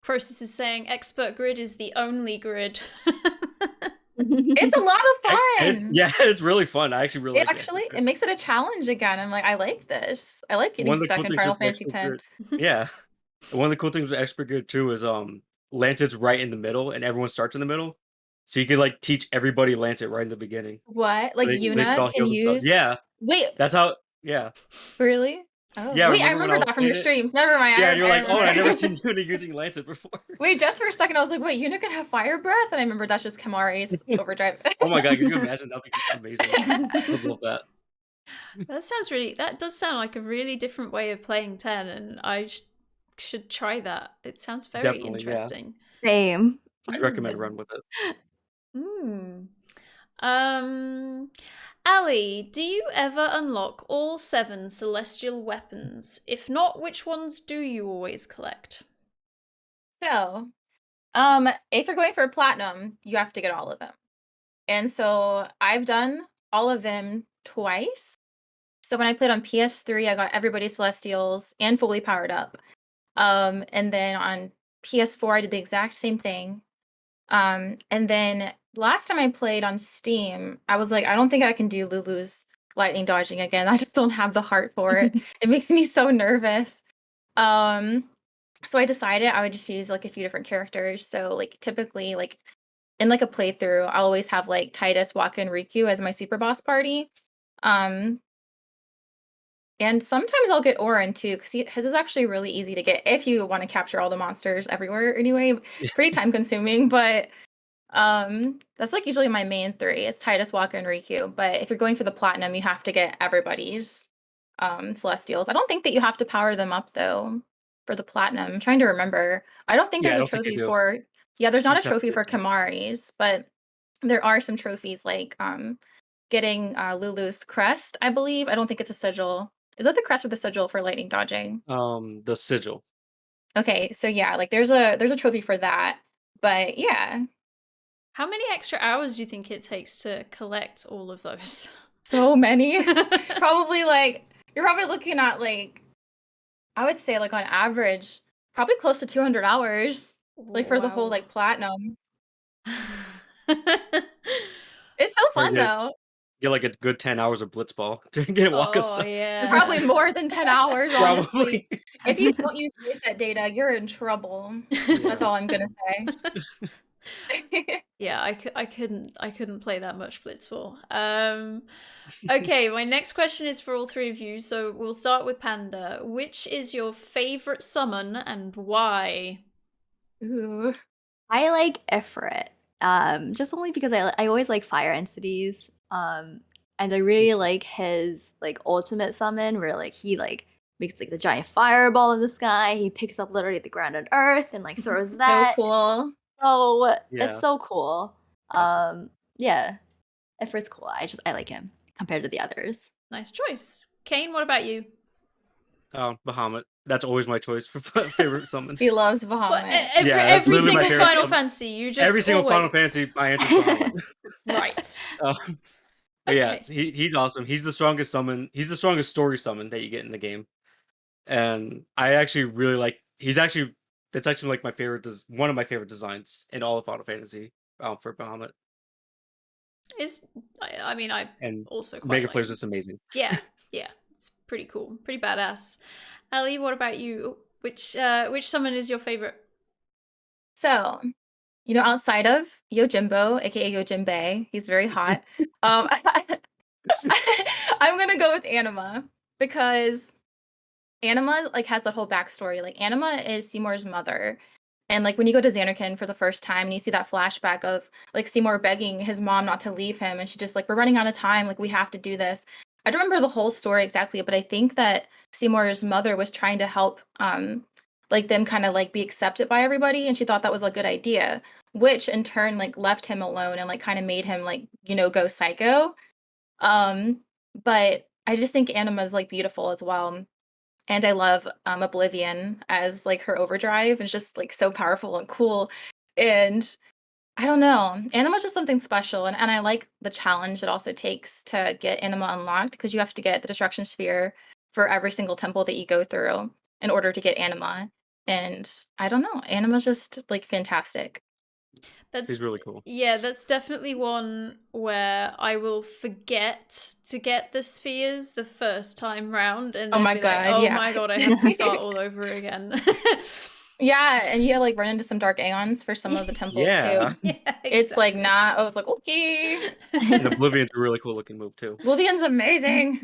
Croesus is saying expert grid is the only grid. It's a lot of fun. It's really fun. I actually really It like actually it makes it a challenge again. I'm like, I like this. I like getting one of the stuck cool in things Final with the Fantasy expert X. grid, yeah, one of the cool things with expert grid too is Lancet's right in the middle, and everyone starts in the middle, so you can like teach everybody Lancet right in the beginning. What? Like They could Yuna all can heal themselves. use Yeah, Wait, that's how. Yeah, really? Oh, yeah. wait, I Remember when I remember was that from playing your it? streams. Never mind. Yeah, I, and you're I like, oh, I've never remember. seen Yuna using Lancet before. Wait, just for a second, I was like, wait, Yuna can have fire breath? And I remember that's just Kamari's overdrive. Oh my god, can you imagine? That'd be amazing. I would love that. That does sound like a really different way of playing 10, and I should try that. It sounds very Definitely, yeah. interesting. Same. I'd recommend run with it. Ali, do you ever unlock all 7 celestial weapons? If not, which ones do you always collect? So, if you're going for platinum, you have to get all of them. And so I've done all of them twice. So when I played on PS3, I got everybody's Celestials and fully powered up. And then on PS4, I did the exact same thing. And then last time I played on Steam, I was like, I don't think I can do Lulu's lightning dodging again. I just don't have the heart for it. It makes me so nervous. So I decided I would just use like a few different characters. So like typically like in like a playthrough, I'll always have like Titus, Waka, and Riku as my super boss party. And sometimes I'll get Orin too, because his is actually really easy to get if you want to capture all the monsters everywhere anyway. Pretty time consuming, but that's like usually my main 3. It's Titus, Waka, and Riku. But if you're going for the platinum, you have to get everybody's Celestials. I don't think that you have to power them up though for the platinum. I'm trying to remember. I don't think Yeah, I there's a don't think you trophy do. for there's You not a just have to trophy get for them. Kamari's, but there are some trophies like getting Lulu's crest, I believe. I don't think it's a sigil. Is that the crest or the sigil for lightning dodging? The sigil. Okay, so yeah, like there's a trophy for that. But yeah, How many extra hours do you think it takes to collect all of those? so many. Probably like you're probably looking at like I would say like on average probably close to 200 hours. like for the whole Wow. like platinum. It's so fun get though. get like a good 10 hours of Blitzball to get Waka Oh stuff. yeah. Probably more than 10 hours, honestly. Probably. If you don't use reset data, you're in trouble. That's all I'm gonna say. Yeah, I couldn't play that much Blitzball. Okay, my next question is for all three of you. So we'll start with Panda. Which is your favorite summon and why? Ooh. I like Ifrit. Just only because I always like fire entities. And I really like his like ultimate summon where like he like makes like the giant fireball in the sky. He picks up literally the ground and earth and like throws So that. cool. So Yeah. it's so cool. Awesome. Yeah. Ifrit's cool. I like him compared to the others. Nice choice. Kane, what about you? Bahamut. That's always my choice for favorite summon. He loves Well, Bahamut. every Yeah, that's every literally my single favorite Final summon. Fantasy, you just Every single Final always... Fantasy, my answer is Bahamut. Right. But yeah, Okay. he's awesome. He's the strongest summon. He's the strongest story summon that you get in the game, and I actually really like. That's actually like my favorite. One of my favorite designs in all of Final Fantasy for Bahamut. I mean, I And also quite Mega like Flare's him. just amazing. Yeah, it's pretty cool, pretty badass. Ellie, what about you? Which summon is your favorite? So, outside of Yojimbo, aka Yojimbe, he's very hot. I'm gonna go with Anima because Anima like has that whole backstory. Like Anima is Seymour's mother. And like when you go to Xanarkand for the first time and you see that flashback of like Seymour begging his mom not to leave him and she just like, we're running out of time, like we have to do this. I don't remember the whole story exactly, but I think that Seymour's mother was trying to help like them kind of like be accepted by everybody, and she thought that was a good idea, which in turn like left him alone and like kind of made him like, go psycho. But I just think Anima's like beautiful as well. And I love Oblivion as like her overdrive. It's just like so powerful and cool. And I don't know. Anima's just something special. And I like the challenge it also takes to get Anima unlocked because you have to get the Destruction Sphere for every single temple that you go through in order to get Anima. And I don't know. Anima's just like fantastic. He's really cool. Yeah, that's definitely one where I will forget to get the spheres the first time round, and Oh then my be like, God, oh yeah. my god, I have to start all over again. Yeah, and you like run into some dark aeons for some of the temples Yeah. too. Yeah, It's like not. I was like, okay. And Oblivion's a really cool looking move too. Oblivion's amazing.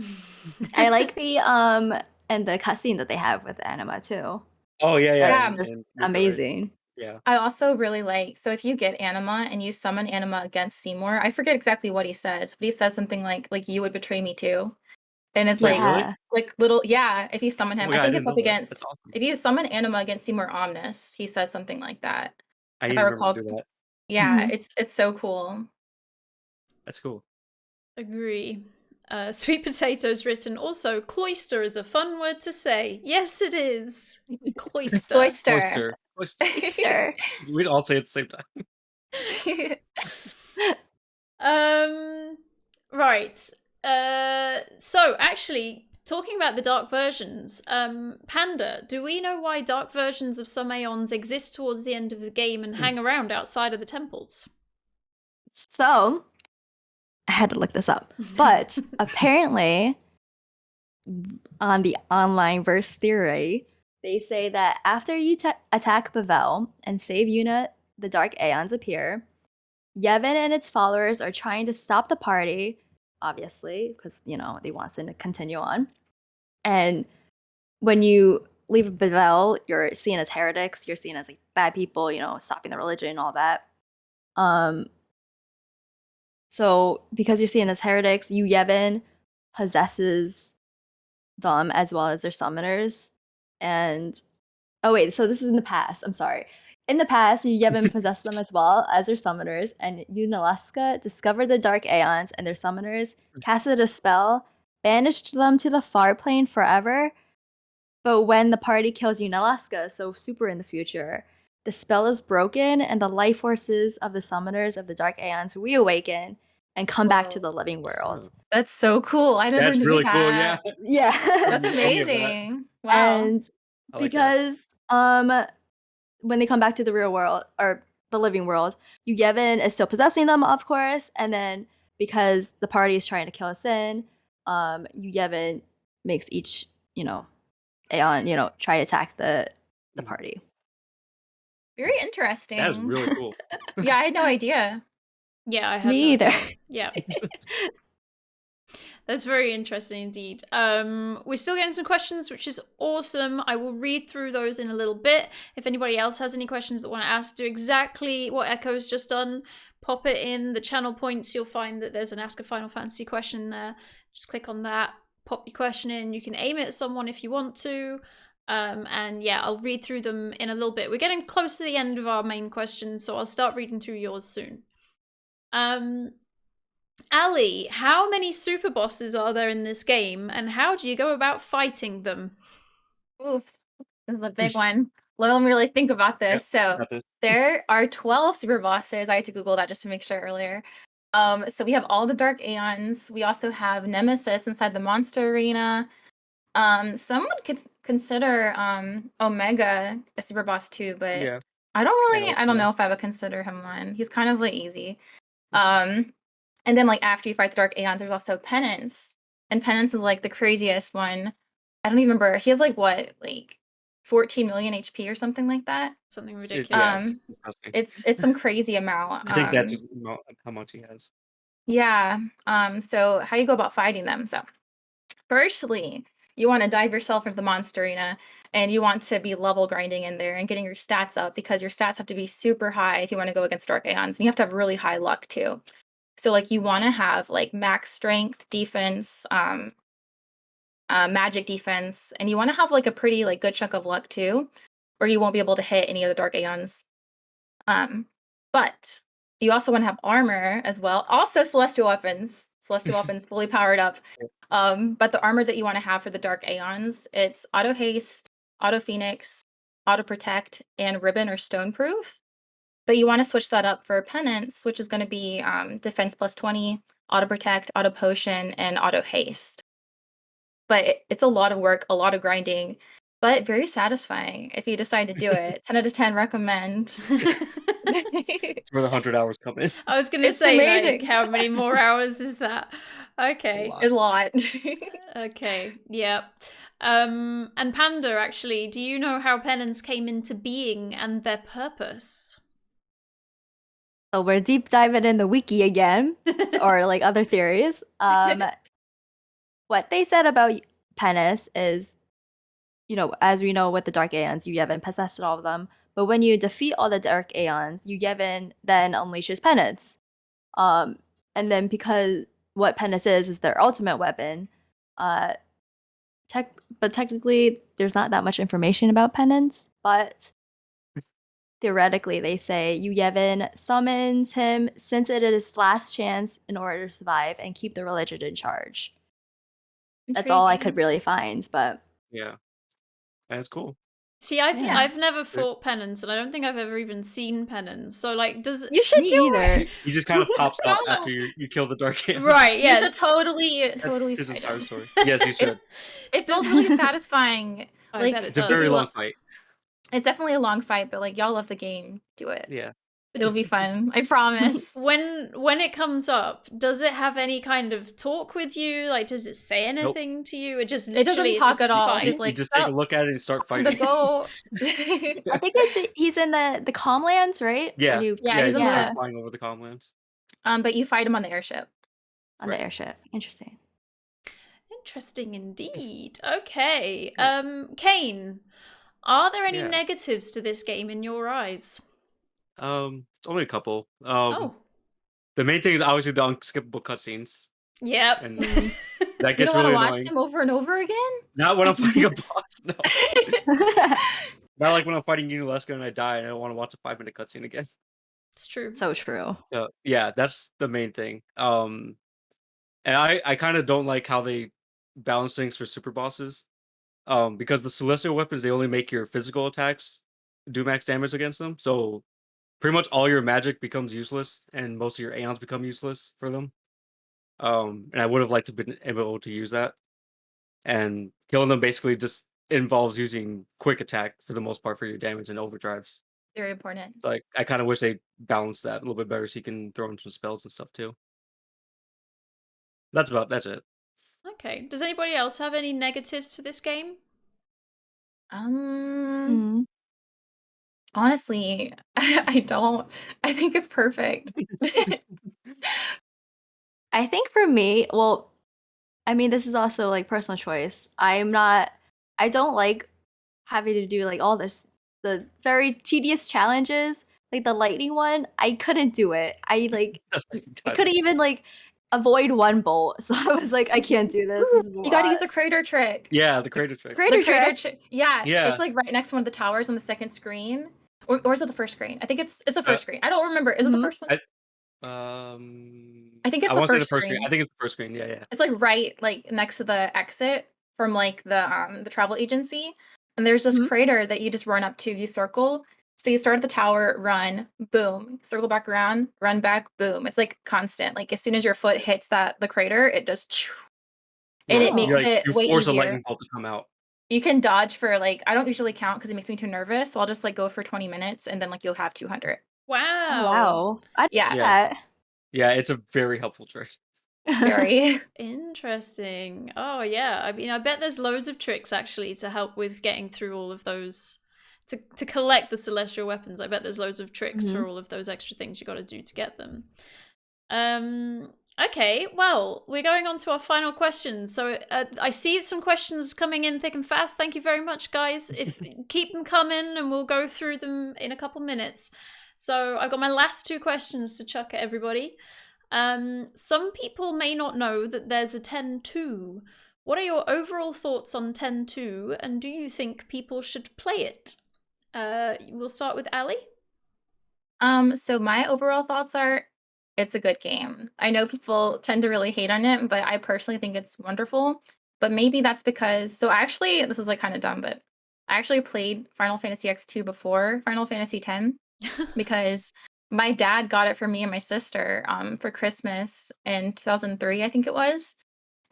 I like the and the cutscene that they have with Anima too. Oh yeah. That's Yeah. just and- amazing. Yeah. I also really like, so if you get Anima and you summon Anima against Seymour, I forget exactly what he says, but he says something like you would betray me too. And it's Wait, like, really? like little, yeah, if you summon Oh him, my I God, think I it's didn't up know that. against, That's awesome. if you summon Anima against Seymour Omnis, he says something like that. I if didn't I remember recall, to do that. yeah, it's so cool. That's cool. Agree. Sweet Potato's written also, cloister is a fun word to say. Yes, it is. Cloister. Cloister. Easter. We'd all say it at the same time. Right. So actually, talking about the dark versions, Panda, do we know why dark versions of some Aeons exist towards the end of the game and hang around outside of the temples? So, I had to look this up. But apparently, on the online verse theory, they say that after you attack Bavel and save Yuna, the Dark Aeons appear. Yevon and its followers are trying to stop the party, obviously, because, they want them to continue on. And when you leave Bavel, you're seen as heretics, you're seen as like bad people, stopping the religion, all that. So because you're seen as heretics, Yevon possesses them as well as their summoners. And so this is in the past. I'm sorry. In the past, Yevon possessed them as well as their summoners, and Yunalska discovered the Dark Aeons and their summoners, casted a spell, banished them to the far plane forever. But when the party kills Yunalska, so super in the future, the spell is broken and the life forces of the summoners of the Dark Aeons reawaken and come back to the living world. That's so cool. I never That's knew really that. cool. Yeah. Yeah. That's I knew that. amazing. Wow. And I like that. because when they come back to the real world or the living world, Yu Yevon is still possessing them, of course, and then because the party is trying to kill Sin, Yu Yevon makes each, Aeon, try to attack the party. Very interesting. That is really cool. Yeah, I had no idea. Yeah, I have Me no either. idea. Yeah. That's very interesting indeed. We're still getting some questions, which is awesome. I will read through those in a little bit. If anybody else has any questions that want to ask, do exactly what Echo's just done. Pop it in the channel points. You'll find that there's an Ask a Final Fantasy question there. Just click on that, pop your question in. You can aim it at someone if you want to. And yeah, I'll read through them in a little bit. We're getting close to the end of our main questions, so I'll start reading through yours soon. Ali, how many super bosses are there in this game, and how do you go about fighting them? Oof, this is a big one. Let me really think about this. So Got this. there are 12 super bosses. I had to Google that just to make sure earlier. So we have all the Dark Aeons. We also have Nemesis inside the Monster Arena. Some would consider Omega a super boss too, but Yeah. I don't Yeah. know if I would consider him one. He's kind of like easy. And then like after you fight the Dark Aeons, there's also Penance. And Penance is like the craziest one. I don't even remember. He has like what, like 14 million HP or something like that. Something It's ridiculous. disgusting. It's some crazy amount. I think that's how much he has. Yeah. So how you go about fighting them? So firstly, you want to dive yourself into the monster arena and you want to be level grinding in there and getting your stats up because your stats have to be super high if you want to go against Dark Aeons. And you have to have really high luck too. So like you want to have like max strength, defense, magic defense, and you want to have like a pretty like good chunk of luck too, or you won't be able to hit any of the Dark Aeons. But you also want to have armor as well. Also celestial weapons. Celestial weapons fully powered up. But the armor that you want to have for the Dark Aeons, it's auto haste, auto phoenix, auto protect, and ribbon or stone proof. But you want to switch that up for penance, which is going to be defense plus 20, auto protect, auto potion, and auto haste. But it's a lot of work, a lot of grinding, but very satisfying if you decide to do it. 10 out of 10 recommend. It's where the 100 hours come in. I was going to It's say, amazing. like, how many more hours is that? Okay. A lot. Okay. Yeah. And Panda, actually, do you know how penance came into being and their purpose? So we're deep diving in the wiki again, or like other theories. What they said about Penance is, as we know with the Dark Aeons, Yu Yevon possessed all of them. But when you defeat all the Dark Aeons, Yu Yevon then unleashes Penance. And then because what Penance is their ultimate weapon, but technically there's not that much information about Penance, but theoretically they say Yu Yevon summons him since it is his last chance in order to survive and keep the religion in charge. That's all I could really find, but Yeah. That's cool. See, I've Yeah. never fought penance, and I don't think I've ever even seen penance. So, like, does You should me do either. it. He just kind of pops up No. after you kill the Dark Aeons. right? You Yes. should totally That's his fight entire him. story. Yes, you should. It feels really satisfying. I Like, bet it It's a does. very Yes. long fight. It's definitely a long fight, but like y'all love the game. Do it. Yeah. It'll be fun. I promise. When it comes up, does it have any kind of talk with you? Like, does it say anything to you? It just It doesn't literally is talk just at all. fine? Just You like just take a stop look at it and start the fighting. go. I think he's in the Calmlands, right? Yeah. When you, Yeah, he's you in start the- flying over the Calmlands. But you fight him on the airship. on the airship. Interesting. Interesting indeed. Okay. Kane, are there any Yeah. negatives to this game in your eyes? Only a couple. Oh. The main thing is obviously the unskippable cutscenes. Yep. And Mm. that You gets don't want really to watch annoying. them over and over again? Not when I'm fighting a boss, no. Not like when I'm fighting Unileska and I die and I don't want to watch a 5-minute cutscene again. It's true. So true. So yeah, that's the main thing. And I kind of don't like how they balance things for super bosses. Because the celestial weapons, they only make your physical attacks do max damage against them. So pretty much all your magic becomes useless and most of your aeons become useless for them. And I would have liked to been able to use that. And killing them basically just involves using quick attack for the most part for your damage and overdrives. Very important. So, like, I kind of wish they balanced that a little bit better so you can throw in some spells and stuff too. That's it. Okay. Does anybody else have any negatives to this game? Um, honestly, I don't. I think it's perfect. I think for me, well, I mean, this is also like personal choice. I don't like having to do like all the very tedious challenges. Like the lightning one, I couldn't do it. I couldn't even like avoid one bolt. So I was like, I can't do this. This is a You got to lot. use the crater trick. Yeah, the crater trick. Crater The crater trick. trick. Yeah, Yeah. it's like right next to one of the towers on the second screen. Or is it the first screen? I think it's the first screen. I don't remember. Is it the Mhm. first one? I think it's I the want to say the first first screen. screen. I think it's the first screen. Yeah, yeah. It's like right like next to the exit from like the travel agency. And there's this Mhm. crater that you just run up to. You circle. So you start at the tower, run, boom, circle back around, run back, boom. It's like constant. Like as soon as your foot hits the crater, it just and it Right. makes Oh. it You way force a easier. lightning bolt to come out. You can dodge for like I don't usually count because it makes me too nervous. So I'll just like go for 20 minutes and then like you'll have 200. Wow. Oh, wow. I did Yeah. that. Yeah, it's a very helpful trick. Very. Interesting. Oh yeah. I mean, I bet there's loads of tricks actually to help with getting through all of those. To collect the celestial weapons, I bet there's loads of tricks for all of those extra things you got to do to get them. Okay, well, we're going on to our final questions. So I see some questions coming in thick and fast. Thank you very much, guys. If keep them coming, and we'll go through them in a couple minutes. So I've got my last two questions to chuck at everybody. Some people may not know that there's a 10-2. What are your overall thoughts on 10-2, and do you think people should play it? We'll start with Ali. So my overall thoughts are it's a good game. I know people tend to really hate on it, but I personally think it's wonderful. But maybe that's because actually this is like kind of dumb, but I actually played Final Fantasy X2 before Final Fantasy X because my dad got it for me and my sister for Christmas in 2003, I think it was.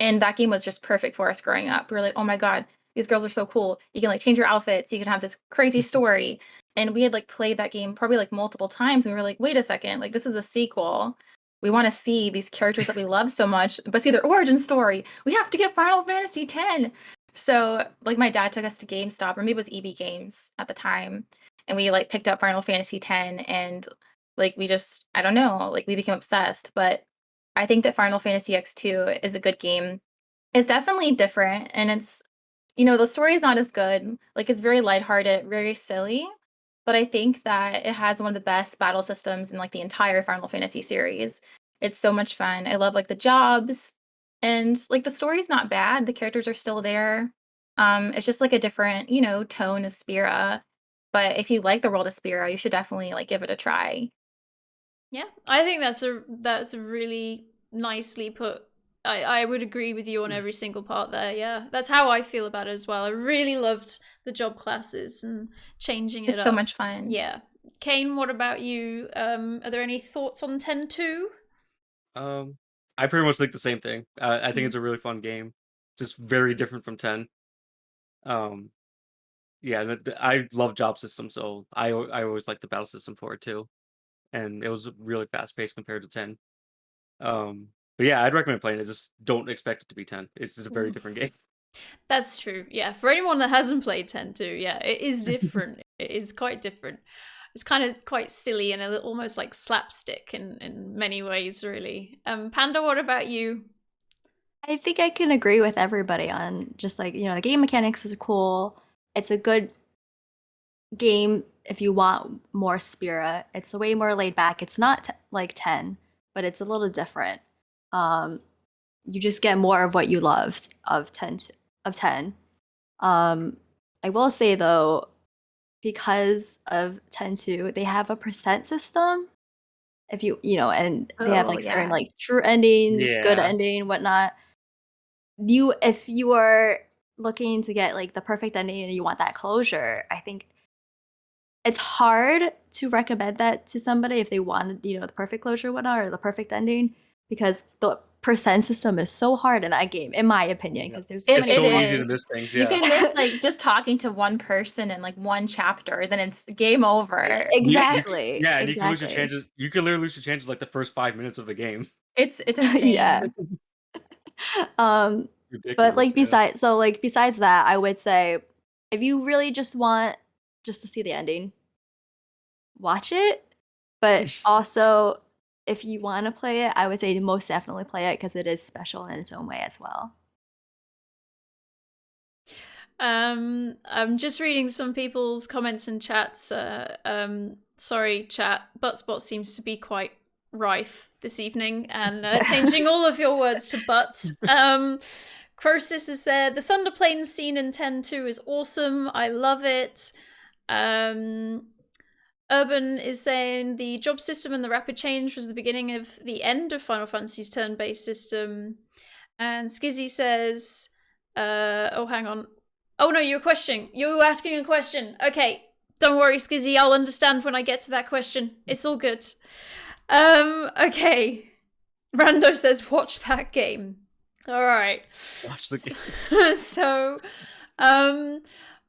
And that game was just perfect for us growing up. We were like, oh my God, these girls are so cool. You can like change your outfits, you can have this crazy story. And we had like played that game probably like multiple times. And we were like, wait a second, like this is a sequel. We want to see these characters that we love so much, but see their origin story. We have to get Final Fantasy X. So like my dad took us to GameStop, or maybe it was EB Games at the time. And we like picked up Final Fantasy X and like we just, I don't know, like we became obsessed. But I think that Final Fantasy X2 is a good game. It's definitely different and it's the story is not as good. Like it's very lighthearted, very silly, but I think that it has one of the best battle systems in like the entire Final Fantasy series. It's so much fun. I love like the jobs and like the story's not bad. The characters are still there. It's just like a different, tone of Spira. But if you like the world of Spira, you should definitely like give it a try. Yeah, I think that's a really nicely put. I would agree with you on every single part there. Yeah, that's how I feel about it as well. I really loved the job classes and changing it It's up. so much fun. Yeah. Kane, what about you? Are there any thoughts on 10-2? I pretty much think the same thing. I think it's a really fun game, just very different from 10. Yeah, I love job systems, so I always like the battle system for it too, and it was really fast paced compared to 10. But yeah, I'd recommend playing it. Just don't expect it to be 10. It's just a very different game. That's true. Yeah, for anyone that hasn't played 10-2, yeah, it is different. It is quite different. It's kind of quite silly and almost like slapstick in many ways, really. Panda, what about you? I think I can agree with everybody on just like, the game mechanics is cool. It's a good game if you want more Spira. It's way more laid back. It's not like 10, but it's a little different. You just get more of what you loved of 10. I will say though, because of 10-2, they have a percent system. If and they have like certain yeah. like true endings, good Yeah. ending, whatnot. If you are looking to get like the perfect ending and you want that closure, I think it's hard to recommend that to somebody if they wanted, the perfect closure, whatnot, or the perfect ending, because percent system is so hard in that game, in my opinion, because there's It, It's it so many. easy to is. miss things. You Yeah. can miss like just talking to one person in like one chapter, then it's game over. Exactly. Yeah, and you can lose your exactly. chances. You can literally lose your chances like the first 5 minutes of the game. It's insane. Yeah. But Ridiculous. like yeah. besides that, I would say if you really just want just to see the ending, watch it. But also, if you want to play it, I would say most definitely play it because it is special in its own way as well. I'm just reading some people's comments and chats. Sorry, chat. Buttspot seems to be quite rife this evening and changing all of your words to butt. Crosis has said the Thunder Plains scene in 10-2 is awesome. I love it. Urban is saying the job system and the rapid change was the beginning of the end of Final Fantasy's turn-based system. And Skizzy says, oh, hang on. Oh no, you're questioning. You're asking a question. Okay, don't worry, Skizzy. I'll understand when I get to that question. It's all good. Okay. Rando says, watch that game. All right. Watch the game. So,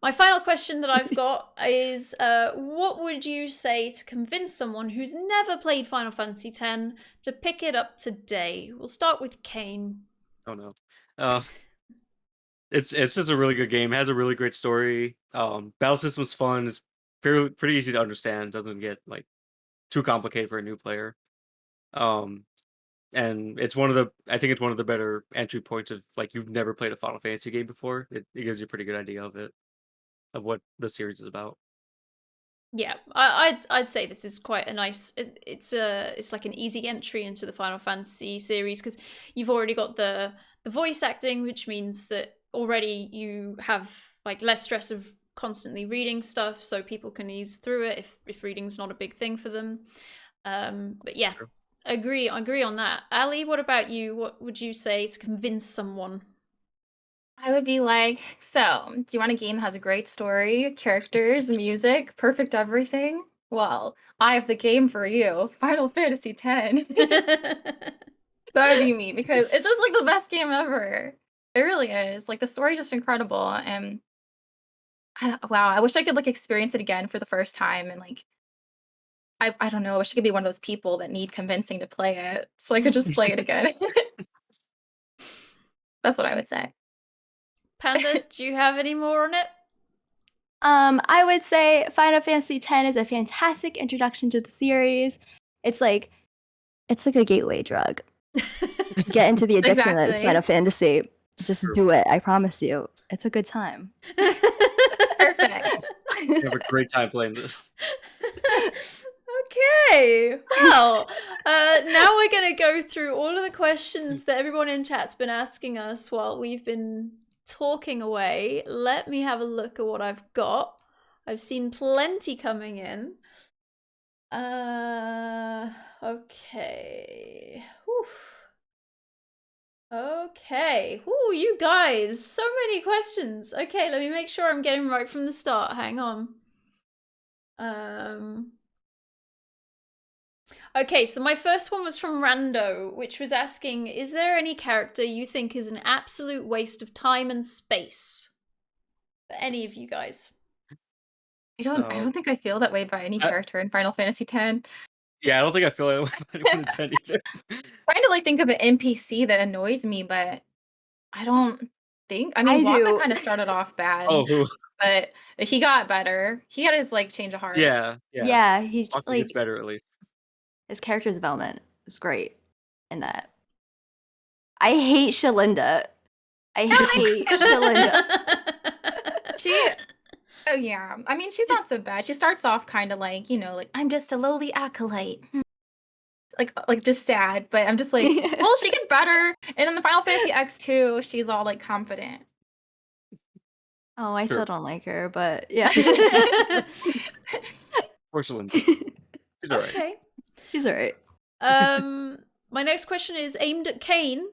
my final question that I've got is, what would you say to convince someone who's never played Final Fantasy X to pick it up today? We'll start with Kane. Oh no. It's just a really good game. It has a really great story. Battle system's fun. It's pretty easy to understand. Doesn't get like too complicated for a new player. And it's I think it's one of the better entry points of like you've never played a Final Fantasy game before. It gives you a pretty good idea of what the series is about. Yeah, I'd say this is quite a nice. It's like an easy entry into the Final Fantasy series because you've already got the voice acting, which means that already you have like less stress of constantly reading stuff, so people can ease through it if reading's not a big thing for them. But yeah, True. agree on that. Ali, what about you? What would you say to convince someone? I would be like, so, do you want a game that has a great story, characters, music, perfect everything? Well, I have the game for you, Final Fantasy X. That would be me because it's just like the best game ever. It really is. Like the story's just incredible, and wow, I wish I could like experience it again for the first time and like I don't know, I wish I could be one of those people that need convincing to play it so I could just play it again. That's what I would say. Panda, do you have any more on it? I would say Final Fantasy X is a fantastic introduction to the series. It's like a gateway drug. Get into the addiction that is Exactly. Final Fantasy. Just True. do it. I promise you. It's a good time. Perfect. You have a great time playing this. Okay, well, now we're going to go through all of the questions that everyone in chat's been asking us while we've been talking away. Let me have a look at what I've got. I've seen plenty coming in. Okay. Whew. Okay. Ooh, you guys, so many questions. Okay, let me make sure I'm getting right from the start. Hang on. Okay, so my first one was from Rando, which was asking, is there any character you think is an absolute waste of time and space? For any of you guys. I don't think I feel that way about any character in Final Fantasy X. Yeah, I don't think I feel that way about Final Fantasy X either. Trying to like think of an NPC that annoys me, but I don't think. I I mean, Waka do. kind of started off bad, Oh, who? but he got better. He had his like change of heart. Yeah. Yeah, he's Waka like gets better at least. his character development is great in that. I hate Shalinda. I hate Shalinda. Oh yeah. I mean, she's not so bad. She starts off kind of like, like I'm just a lowly acolyte. Like just sad, but I'm just like, well, she gets better. And in the Final Fantasy X2, she's all like confident. Oh, I Sure. still don't like her, but yeah. Fortunately, she's alright. Okay. She's alright. My next question is aimed at Kane.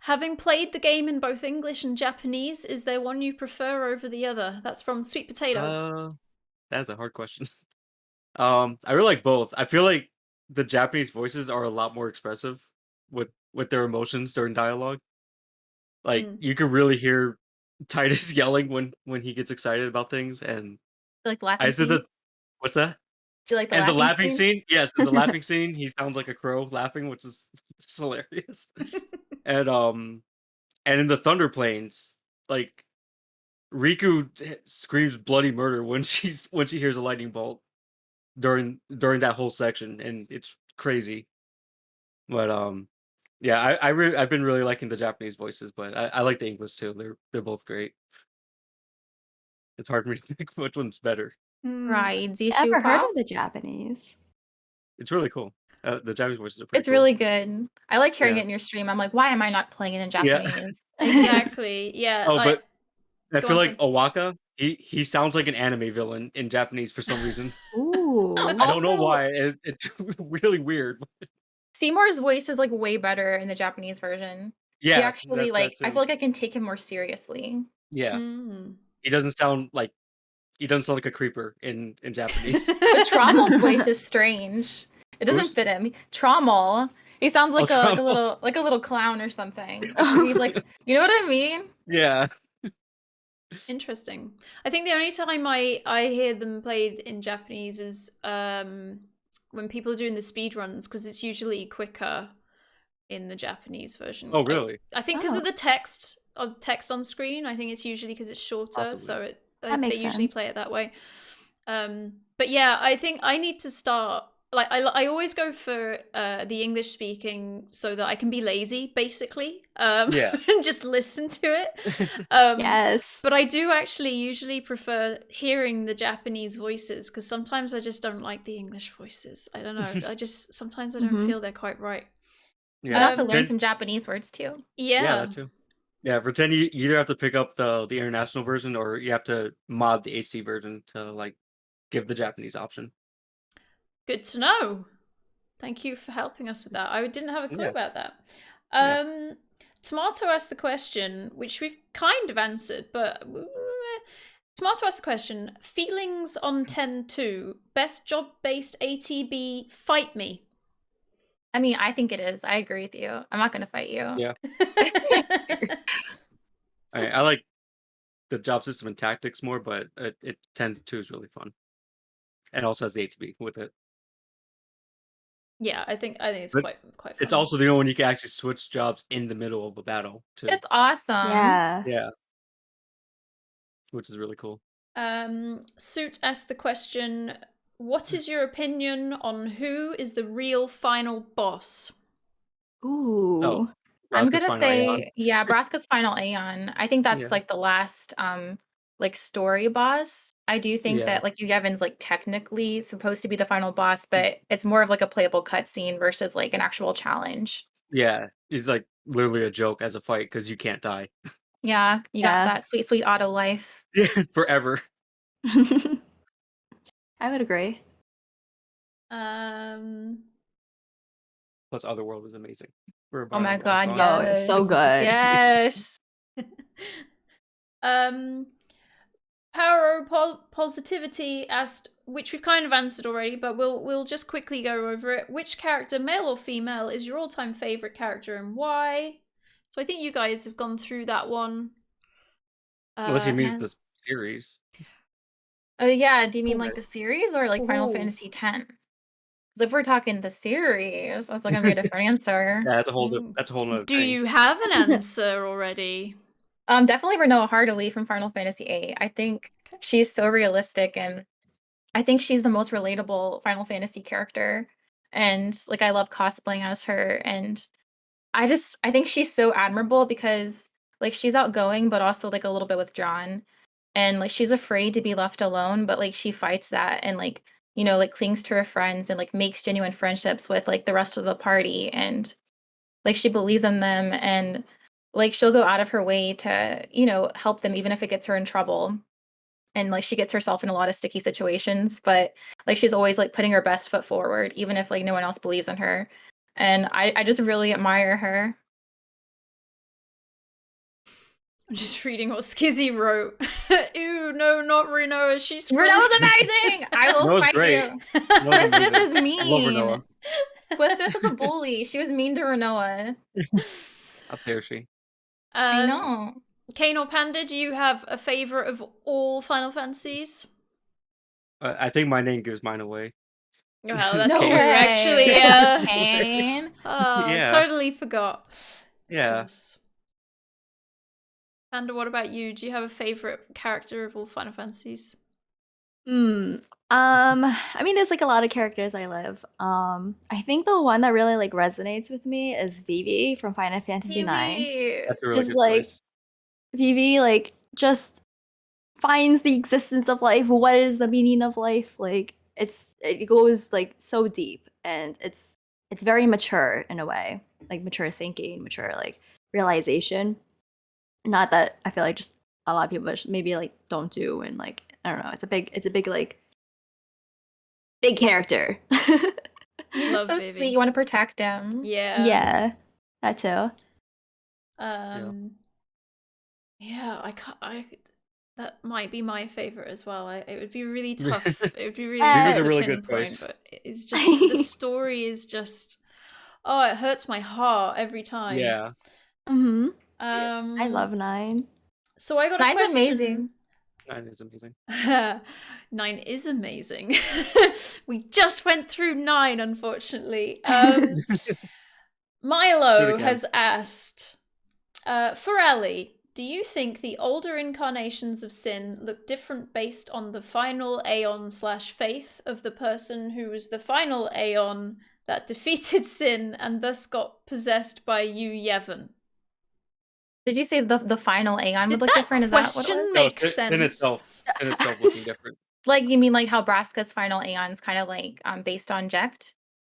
Having played the game in both English and Japanese, is there one you prefer over the other? That's from Sweet Potato. That's a hard question. I really like both. I feel like the Japanese voices are a lot more expressive with with their emotions during dialogue. Like Mm. you could really hear Titus yelling when he gets excited about things, and Like I laughing said scene. that. What's that? Do you like the And the laughing laughing scene? scene, yes, in the laughing scene, he sounds like a crow laughing, which is just hilarious. And and in the Thunder Plains, like Riku screams bloody murder when she hears a lightning bolt during that whole section, and it's crazy. But yeah, I've been really liking the Japanese voices, but I like the English too. They're both great. It's hard for me to pick which one's better. Right. Ever heard Zishupa. of the Japanese? It's really cool. The Japanese voices are pretty It's cool. really good. I like hearing Yeah. it in your stream. I'm like, why am I not playing it in Yeah. Japanese? Exactly. Yeah. Oh, like, but I go feel on, like Owaka, he sounds like an anime villain in Japanese for some reason. Ooh. I don't know Also- why. It's really weird. Seymour's voice is like way better in the Japanese version. Yeah, He actually like I him. feel like I can take him more seriously. Yeah, Mm. he doesn't sound like a creeper in Japanese. But Trommel's voice is strange. It doesn't Who's- fit him. Trommel. He sounds like Oh, a Trommel. little clown or something. He's like, you know what I mean? Yeah. Interesting. I think the only time I hear them played in Japanese is when people are doing the speed runs, because it's usually quicker in the Japanese version. Oh, really? I think because Oh. of the text on screen. I think it's usually because it's shorter, Possibly. so That they makes usually sense. play it that way. But yeah, I think I need to start. Like I always go for the English speaking so that I can be lazy, basically. Yeah. And just listen to it. Yes. But I do actually usually prefer hearing the Japanese voices, because sometimes I just don't like the English voices. I don't know. Sometimes I don't Mhm. feel they're quite right. Yeah. I also Um, learned some Japanese words too. Yeah, that too. Yeah, for 10 you either have to pick up the international version or you have to mod the HD version to like give the Japanese option. Good to know. Thank you for helping us with that. I didn't have a clue Yeah. about that. Yeah. Tomato asked the question, which we've kind of answered, but Tomato asked the question: feelings on 10-2, best job-based ATB, fight me. I mean, I think it is. I agree with you. I'm not gonna fight you. Yeah. I like the job system and tactics more, but it 10-2 is really fun. And also has the ATB with it. Yeah, I think it's But quite fun. It's also the only one you can actually switch jobs in the middle of a battle too. It's awesome. Yeah. Yeah. Which is really cool. Suit asked the question: what is your opinion on who is the real final boss? Ooh. Oh. I'm Braska's gonna final Aeon. say, yeah, Braska's final Aeon. I think that's Yeah. like the last like story boss. I do think Yeah. that like Yugevin's like technically supposed to be the final boss, but it's more of like a playable cutscene versus like an actual challenge. Yeah. He's like literally a joke as a fight because you can't die. Yeah, you Yeah. got that sweet, sweet auto life. Yeah, forever. I would agree. Um, Plus Otherworld is amazing. For a Oh my Bionicle god, song. Oh, it's so yes. good. Yes. Power Positivity asked, which we've kind of answered already, but we'll just quickly go over it. Which character, male or female, is your all-time favorite character and why? So I think you guys have gone through that one. Unless he means and- the series. Oh yeah, do you mean Okay. like the series or like Final Ooh. Fantasy X? Because if we're talking the series, that's like gonna be a different answer. Yeah, that's a whole Mm. that's a whole nother Do thing. you have an answer already? Definitely Renoa Heartily from Final Fantasy VIII. I think she's so realistic, and I think she's the most relatable Final Fantasy character. And like I love cosplaying as her, and I think she's so admirable because like she's outgoing, but also like a little bit withdrawn, and like she's afraid to be left alone, but like she fights that and like like clings to her friends and like makes genuine friendships with like the rest of the party, and like she believes in them, and like she'll go out of her way to help them even if it gets her in trouble. And like she gets herself in a lot of sticky situations, but like she's always like putting her best foot forward even if like no one else believes in her. And I just really admire her. I'm just reading what Skizzy wrote. Ew, no, not Renoa. She's Renoa's amazing. I will Renoa's fight great. you. Renoa's This amazing. is I love mean. Renoa. Quistis was a bully. She was mean to Renoa. How dare she? I Um, know. Kane or Panda, do you have a favorite of all Final Fantasies? I think my name gives mine away. Well, that's No true, way. actually. Yeah. Kane. Oh, Yeah. totally forgot. Of Yeah. course. Panda, what about you? Do you have a favorite character of all Final Fantasies? I mean, there's like a lot of characters I love. I think the one that really like resonates with me is Vivi from Final Fantasy IX. Vivi. That's a really Just good like choice. Vivi, like just finds the existence of life. What is the meaning of life? Like it goes like so deep, and it's very mature in a way, like mature thinking, mature like realization. Not that I feel like just a lot of people maybe like don't do, and like I don't know. It's a big like big character. He's Love just so Vivi. sweet. You want to protect him. Yeah. Yeah, that too. Yeah, that might be my favorite as well. It would be really tough. It would be really Vivi's tough a to really good pinpoint, choice. but it's just the story is just oh, it hurts my heart every time. Yeah. Mm-hmm. Um I love 9. So I got a Nine's question. amazing. 9 is amazing. 9 is amazing. We just went through 9, unfortunately. Milo again. has asked, for Ellie, do you think the older incarnations of Sin look different based on the final Aeon/faith of the person who was the final Aeon that defeated Sin and thus got possessed by Yu Yevon? Did you say the final Aeon Did would look that different? Is that what question it was? make In sense? itself looking different. Like you mean like how Braska's final Aeon's kind of like based on Jekt?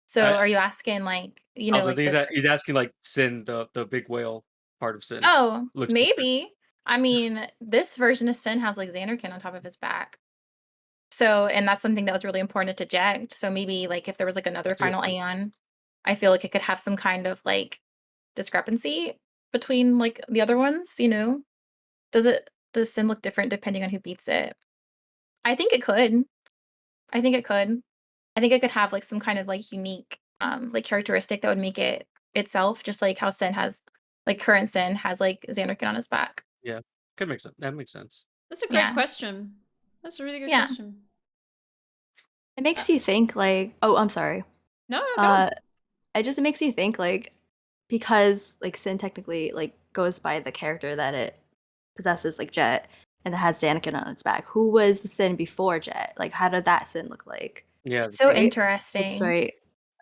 So I- are you asking like you I know was like like, he's asking like Sin, the big whale part of Sin. oh looks different. maybe. I mean this version of Sin has like Xanarkin on top of his back. So and that's something that was really important to Jekt. So maybe like if there was like another That's a good final point. Aeon, I feel like it could have some kind of like discrepancy between like the other ones, you know? Does Sin look different depending on who beats it? I think it could. I think it could. I think it could have like some kind of like unique like characteristic that would make it itself, just like how Sin has like current Sin has like Xanarkin on his back. Yeah. Could make sense. That makes sense. That's a great Yeah. question. That's a really good Yeah. question. It makes you think like, oh, I'm sorry. No, go. It makes you think like because like Sin technically like goes by the character that it possesses, like Jet, and it has Xanarkin on its back. Who was the Sin before Jet? Like how did that Sin look like? Yeah. So Right? interesting. That's right.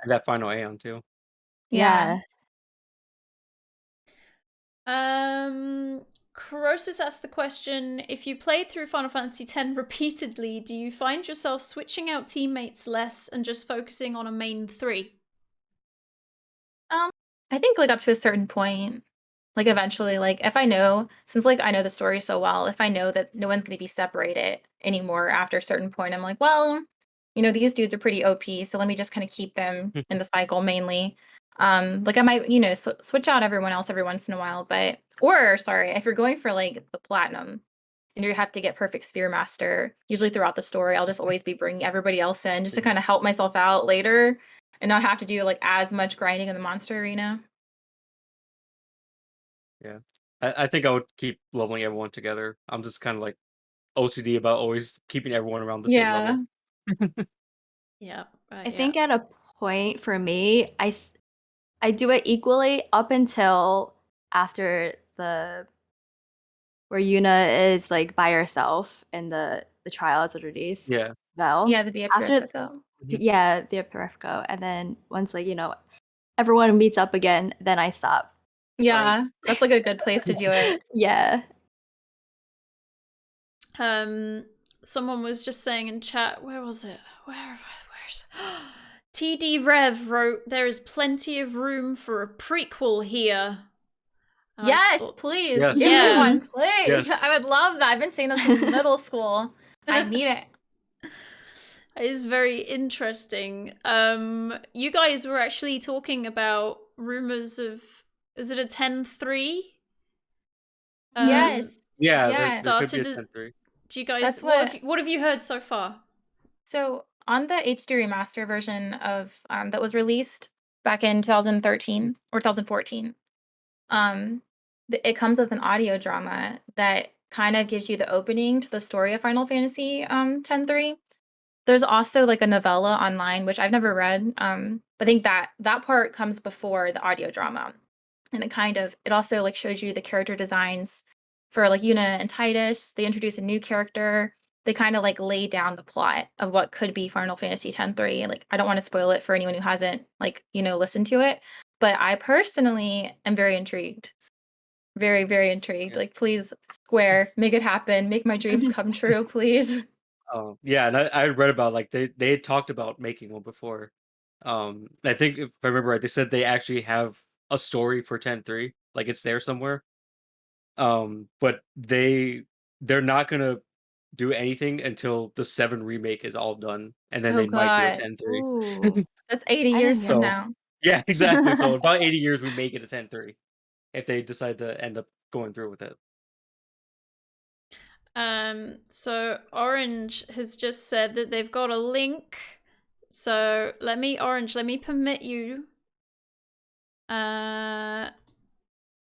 And that final Aeon too. Yeah. Crosis asked the question, if you played through Final Fantasy X repeatedly, do you find yourself switching out teammates less and just focusing on a main 3? I think like up to a certain point. Like eventually, like if I know, since like I know the story so well, if I know that no one's gonna be separated anymore after a certain point, I'm like, well, you know, these dudes are pretty OP, so let me just kind of keep them in the cycle mainly. Like I might, you know, switch out everyone else every once in a while, but or sorry, if you're going for like the platinum and you have to get perfect Sphere Master, usually throughout the story, I'll just always be bringing everybody else in just to kind of help myself out later and not have to do like as much grinding in the monster arena. Yeah. I think I would keep leveling everyone together. I'm just kind of like OCD about always keeping everyone around the same level. Yeah. I think at a point for me, I do it equally up until after where Yuna is like by herself in the trials underneath. Yeah. Vel. Yeah, the Via After- Purifico. Yeah, via Purifico. And then once like, you know, everyone meets up again, then I stop. Yeah, that's like a good place to do it. Yeah. Someone was just saying in chat, where was it? Where's TD Rev wrote, there is plenty of room for a prequel here. And I Yes, thought- please. Yes. Give me Yeah. one, please. Yes. I would love that. I've been saying that since middle school. I need it. It is very interesting. You guys were actually talking about rumors of, is it a 10-3? Yes. Yeah. Yeah. There could be a Started as- 10-3. Do you guys, That's what have you heard so far? So on the HD remaster version of that was released, back in 2013 or 2014. It comes with an audio drama that kind of gives you the opening to the story of Final Fantasy 10-3. There's also like a novella online, which I've never read. But I think that part comes before the audio drama. And it also like shows you the character designs for like Yuna and Titus. They introduce a new character. They kind of like lay down the plot of what could be Final Fantasy 10-3. Like I don't want to spoil it for anyone who hasn't like, listened to it, but I personally am very intrigued. Very, very intrigued. Yeah. Like please, Square, make it happen. Make my dreams come true, please. Yeah, and I read about like they had talked about making one before. I think if I remember right, they said they actually have a story for 10-3, like it's there somewhere. But they're not gonna do anything until the 7 remake is all done, and then Oh they might God. do a 10-3. Ooh. That's 80 I years didn't from So now. yeah, exactly. So about 80 years we make it a 10-3 if they decide to end up going through with it. So Orange has just said that they've got a link. So Orange, let me permit you.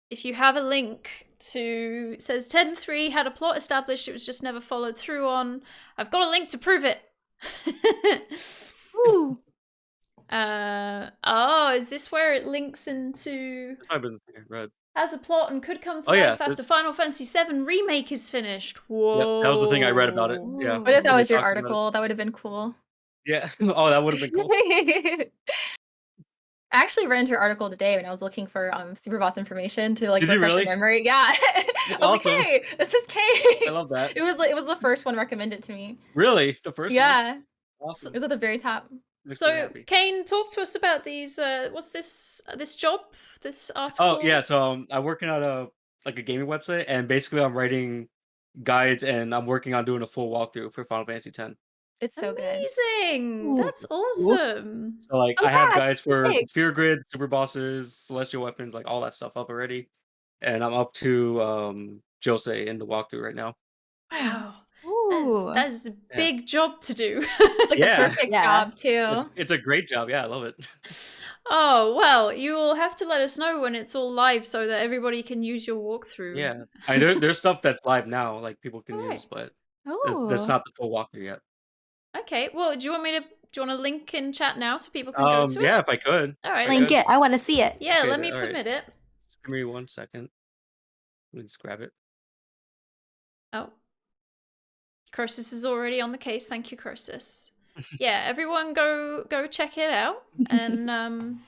If you have a link to, it says 10-3 had a plot established, it was just never followed through on. I've got a link to prove it. Ooh. Is this where it links into That's probably been the thing I read. as a plot and could come to Oh, yeah, life after Final Fantasy VII Remake is finished? Whoa. Yep, that was the thing I read about it. Yeah. What if that when they was your talked about it. article? That would have been cool. Yeah. Oh, that would have been cool. I actually read into your article today when I was looking for Super Boss information to like Did you refresh really? my memory. Yeah. I That's was awesome. like, hey, this is Kay. I love that. It was the first one recommended to me. Really? The first one? Yeah. Awesome. It was at the very top. Makes me So, happy. Kane, talk to us about these. What's this job? This article? Oh yeah, so I'm working on a gaming website, and basically I'm writing guides, and I'm working on doing a full walkthrough for Final Fantasy X. It's so good. Amazing! Ooh. That's awesome. So like Oh, I have that's guides for sick. Fear Grids, Super Bosses, Celestial Weapons, like all that stuff up already, and I'm up to Josei in the walkthrough right now. Wow. Ooh. That's a Yeah. big job to do. It's like Yeah. the perfect Yeah. job too. It's a great job. Yeah, I love it. Oh, well, you will have to let us know when it's all live so that everybody can use your walkthrough. Yeah, there's stuff that's live now, like people can Alright. use, but Oh. that's not the full walkthrough yet. Okay, well, do you want to link in chat now so people can go to Yeah, it? if I could. All right. Link good. it. I want to see it. Yeah, Okay, let me alright. permit it. Just give me 1 second. Let me just grab it. Oh. Croesus is already on the case. Thank you, Croesus. Yeah, everyone go check it out. And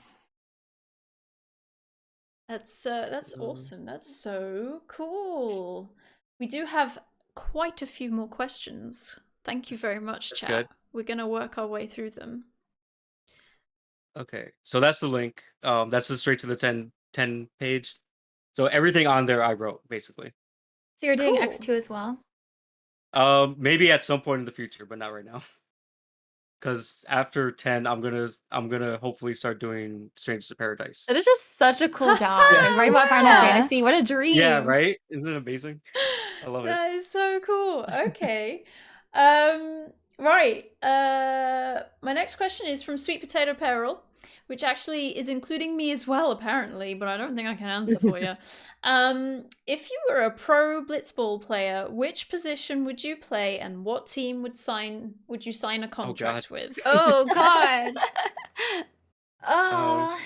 that's awesome. That's so cool. We do have quite a few more questions. Thank you very much, That's chat. good. We're gonna work our way through them. Okay, so that's the link. That's just straight to the 10 page. So everything on there I wrote basically. So you're doing Cool. X2 as well? Maybe at some point in the future, but not right now. Because after 10, I'm gonna hopefully start doing Strangers of Paradise. That is just such a cool job. Yeah. Like, right about Final Yeah. Fantasy. What a dream. Yeah, right? Isn't it amazing? I love it. That is so cool. Okay. Right. My next question is from Sweet Potato Peril, which actually is including me as well, apparently, but I don't think I can answer for you. If you were a pro blitzball player, which position would you play, and what team would you sign a contract with? Oh God. Oh,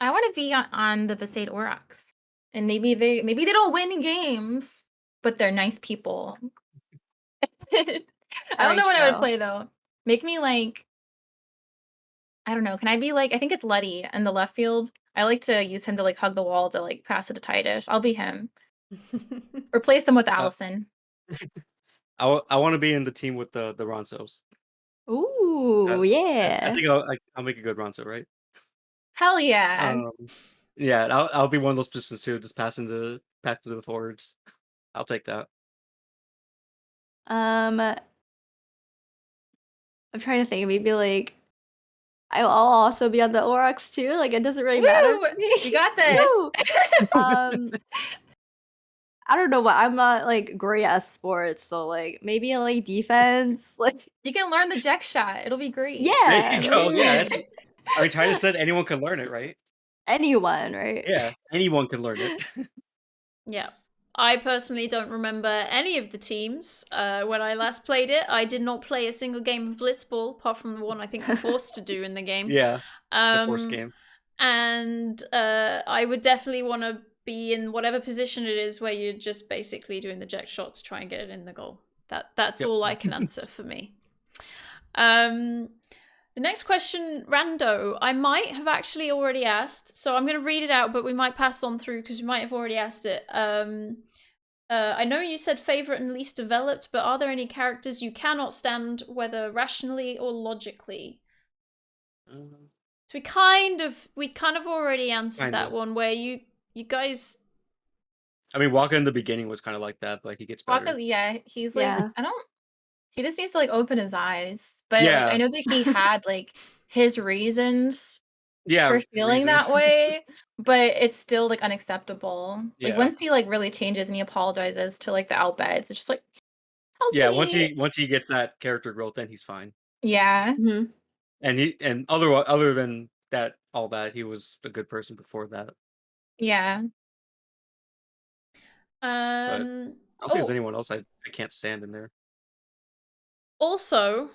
I want to be on the Besaid Aurochs, and maybe they don't win games, but they're nice people. I don't know what I would true. play though. Make me like, I don't know. Can I be like? I think it's Letty in the left field. I like to use him to like hug the wall to like pass it to Titus. I'll be him. Replace him with Allison. I want to be in the team with the Ronsos. Ooh, I yeah. think I'll make a good Ronso, right? Hell yeah. Yeah, I'll be one of those positions too, just pass into the forwards. I'll take that. I'm trying to think. Maybe like I'll also be on the Aurochs too. Like it doesn't really matter. Woo! to me. You got this. Woo! I don't know, but I'm not like great at sports, so like maybe like defense. Like You can learn the Jack shot. It'll be great. yeah. There you go. Yeah, I mean, Titus said anyone can learn it, right? Anyone, right? Yeah, anyone can learn it. Yeah. I personally don't remember any of the teams. When I last played it, I did not play a single game of Blitzball, apart from the one I think we're forced to do in the game. Yeah, the force Um, game. and I would definitely want to be in whatever position it is where you're just basically doing the jack shot to try and get it in the goal. That's Yep. all I can answer for me. The next question, Rando, I might have actually already asked, so I'm going to read it out, but we might pass on through because we might have already asked it. I know you said favorite and least developed, but are there any characters you cannot stand, whether rationally or logically? So we kind of already answered Kind that of. one, where you guys. I mean, Waka in the beginning was kind of like that, but he gets better. Waka, yeah, he's like, Yeah. he just needs to like open his eyes. But like, Yeah. I know that he had like his reasons Yeah, for feeling that reasons. way, but it's still like unacceptable. Like Yeah. once he like really changes and he apologizes to like the Outbeds, it's just like, how Yeah, sweet. once he gets that character growth, then he's fine. Yeah. Mhm. And other than that, all that, he was a good person before that. Yeah. I don't think there's anyone else I can't stand in there. Also,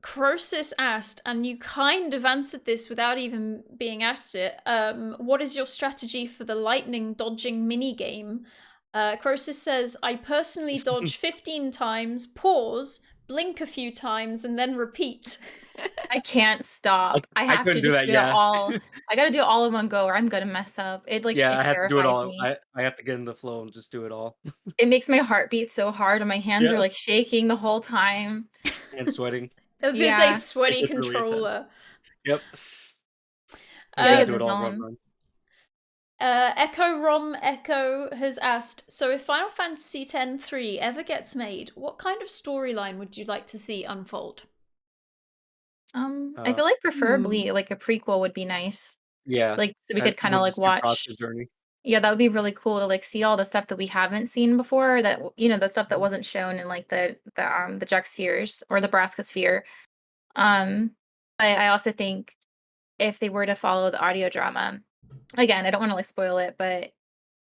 Crosis asked, and you kind of answered this without even being asked it. What is your strategy for the lightning dodging minigame? Crosis says, I personally dodge 15 times, pause, blink a few times, and then repeat. I can't stop. I I have to couldn't do just that, do it yeah. all. I gotta do it all in one go or I'm gonna mess up. It like Yeah, it I have to do it terrifies all. me. I have to get in the flow and just do it all. It makes my heart beat so hard and my hands are Yeah. like shaking the whole time. And sweating. I was going to say Yeah. sweaty It gets really intense. controller. Yep. You I get do in it the all zone. run. Echo Rom Echo has asked, so if Final Fantasy X-3 ever gets made, what kind of storyline would you like to see unfold? I feel like preferably like a prequel would be nice. Yeah. Like so we I could kind of would like just do watch. Cross's journey. Yeah, that would be really cool to like see all the stuff that we haven't seen before. That the stuff that Mhm. wasn't shown in like the Jack spheres or the Braska sphere. I also think if they were to follow the audio drama, again, I don't want to like spoil it, but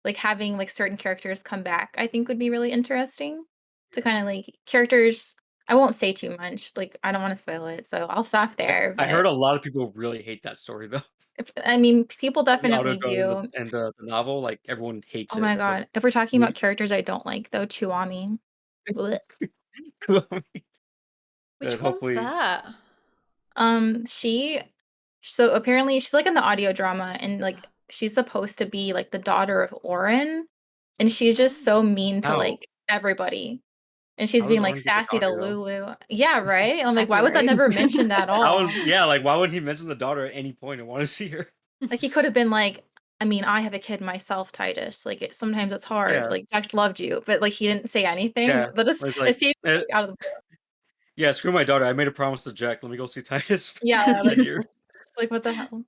like having like certain characters come back, I think would be really interesting to kind of like characters. I won't say too much, like I don't want to spoil it, so I'll stop there. I heard But a lot of people really hate that story though. I mean, people The definitely auto do. and the novel, like everyone hates Oh it. my It's like god, if we're talking we- about characters I don't like though, Chuami. Blech. Which And one's hopefully- that? So apparently she's like in the audio drama and like she's supposed to be like the daughter of Orin, and she's just so mean to Ow. like everybody. And she's How being does like Orin get the sassy to daughter, though? Lulu. Yeah, right? I'm like, That's why was that right. never mentioned at all? Yeah, like why wouldn't he mention the daughter at any point and want to see her? Like he could have been like, I mean, I have a kid myself, Titus. Like sometimes it's hard. Yeah. Like Jack loved you, but like he didn't say anything. Yeah, But just it's it like, seemed out of the yeah, screw my daughter. I made a promise to Jack. Let me go see Titus. Yeah, That year. like what the hell?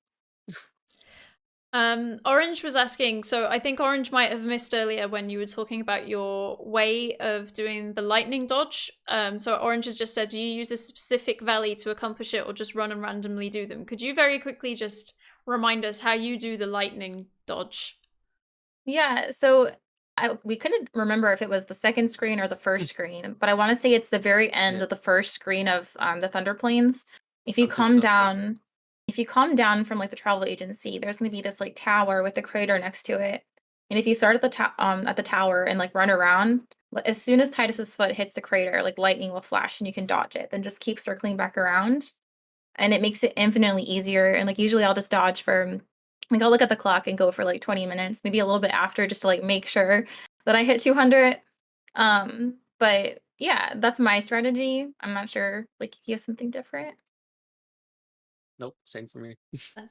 Orange was asking, so I think Orange might have missed earlier when you were talking about your way of doing the lightning dodge. So Orange has just said, do you use a specific valley to accomplish it or just run and randomly do them? Could you very quickly just remind us how you do the lightning dodge? Yeah, so we couldn't remember if it was the second screen or the first screen, but I want to say it's the very end Yeah. of the first screen of the Thunder Plains. If you I think come so, too. down, if you come down from like the travel agency, there's going to be this like tower with the crater next to it. And if you start at the tower and like run around, as soon as Titus's foot hits the crater, like lightning will flash and you can dodge it. Then just keep circling back around, and it makes it infinitely easier. And like usually I'll just dodge for like I'll look at the clock and go for like 20 minutes, maybe a little bit after, just to like make sure that I hit 200. But yeah, that's my strategy. I'm not sure like if you have something different. Nope, same for me. That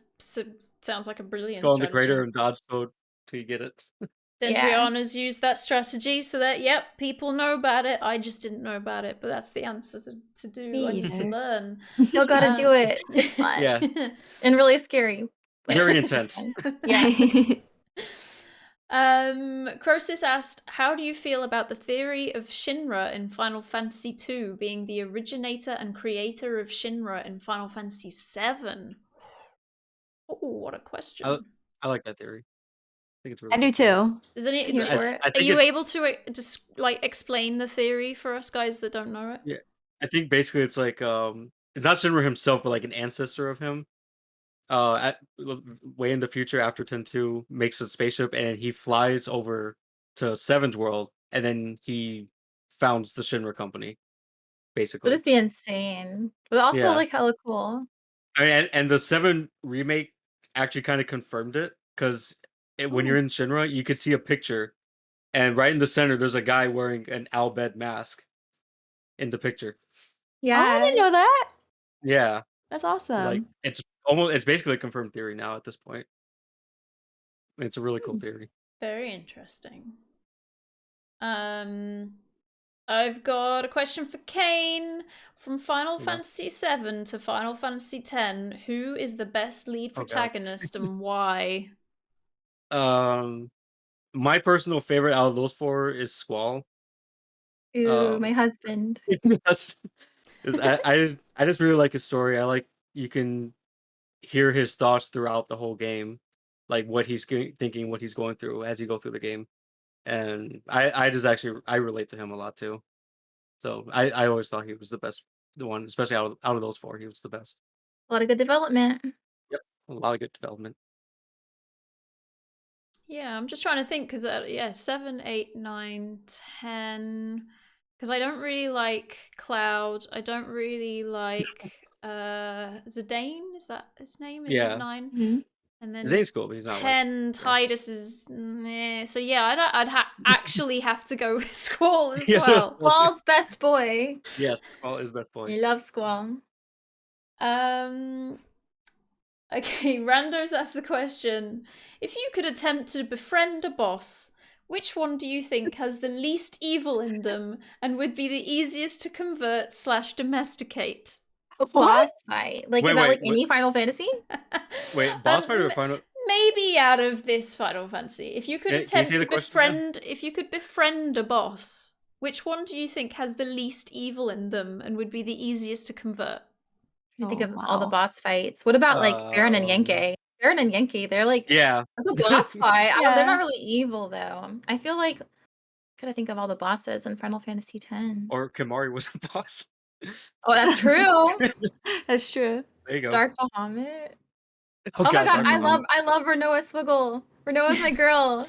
sounds like a brilliant Go on the strategy. crater and dodge mode till you get it. Yeah. Dendriana's used that strategy so that, yep, people know about it. I just didn't know about it, but that's the answer to do. Me I need to either. learn. Y'all gotta do it. It's fun. Yeah. And really scary. but Very it's intense. fun. Yeah. Crosis asked, how do you feel about the theory of Shinra in Final Fantasy II being the originator and creator of Shinra in Final Fantasy VII? Oh, what a question. I like that theory. I think it's really I do too. Is any? I'm here do- for it. I Are think you it's able to just like explain the theory for us guys that don't know it? yeah. I think basically it's like it's not Shinra himself, but like an ancestor of him. Way in the future after 10-2 makes a spaceship and he flies over to Seven's world and then he founds the Shinra company, Would basically. just be insane, but also Yeah. like hella cool. I mean, and the 7 remake actually kind of confirmed it because when you're in Shinra, you could see a picture, and right in the center, there's a guy wearing an Albed mask in the picture. Oh, I didn't know that. Yeah, That's like awesome. it's basically a confirmed theory now at this point. It's a really cool Hmm. theory. Very interesting. I've got a question for Kane. From Final Yeah. Fantasy VII to Final Fantasy X, who is the best lead Oh, God. protagonist and why? My personal favorite out of those 4 is Squall. Ooh, Um, my husband. yes, 'cause I just really like his story. I like you can hear his thoughts throughout the whole game, like what he's thinking, what he's going through as you go through the game, and I just actually I relate to him a lot too. So I always thought he was the one, especially out of those 4, he was the best. A lot of good development. Yep, a lot of good development. Yeah, I'm just trying to think because yeah, 7, 8, 9, 10. Because I don't really like Cloud. I don't really like Zidane. Is that his name in Yeah. 9? Mhm. And then Zane's cool, but he's not like 10 Tidus is meh. So yeah, I'd actually have to go with Squall as Yeah, that's well. awesome. Squall's best boy. Yes, Squall is best boy. You love Squall. Okay, Rando's asked the question: if you could attempt to befriend a boss, which one do you think has the least evil in them and would be the easiest to convert / domesticate? A boss fight. Like, Wait, is that wait, like wait. any Final Fantasy? Wait, boss fight or m- final? Maybe out of this Final Fantasy. If you could Can you attempt say to the question again? if you could befriend a boss, which one do you think has the least evil in them and would be the easiest to convert? I think Oh, of all the wow. boss fights. What about like Baron and Yankee? Baron and Yankee, they're like Yeah. that's a boss fight. They're Yeah. not really evil though. I feel like gotta think of all the bosses in Final Fantasy X. Or Kimari was a boss. Oh, that's true. That's true. There you go. Dark Bahamut. Oh, Oh my God, god, Dark I love Renoa Swiggle. Renoa's my girl.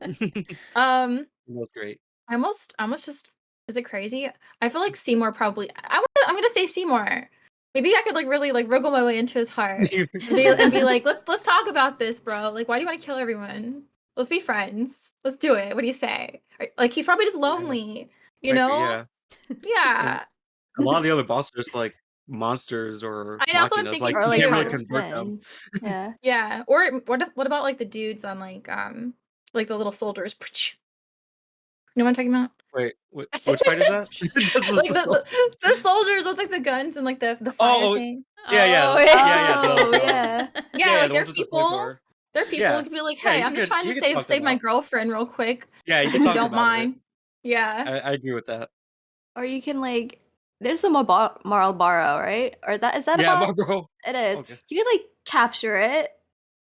Bahamut. Um, That's great. I almost just is it crazy? I feel like Seymour probably I'm gonna say Seymour. Maybe I could like really like wriggle my way into his heart and be like, let's talk about this, bro. Like, why do you want to kill everyone? Let's be friends. Let's do it. What do you say? Like, he's probably just lonely, you Might be, know? yeah. Yeah. A lot of the other bosses are just like monsters or I know, that's what I'm machinas. thinking Like Or you like can't really too. convert them. Harvestmen. Yeah. Yeah. Or what about like the dudes on like the little soldiers? You know what I'm talking about? Wait, which fight is that? Like the soldiers with like the guns and like the fire Oh, thing. yeah, yeah, Oh, yeah, Oh, the- yeah. Yeah, like the they're ones with the people. flamethrower. They're people Yeah. who can be like, Yeah, hey, you I'm just could- trying you to could talk save them my out. girlfriend real quick. Yeah, you If can you talk don't them out of it. mind. Yeah. I agree with that. Or you can like there's a Marlboro, right? Or that is that Yeah, a boss? bro. It is. Okay. You could like capture it,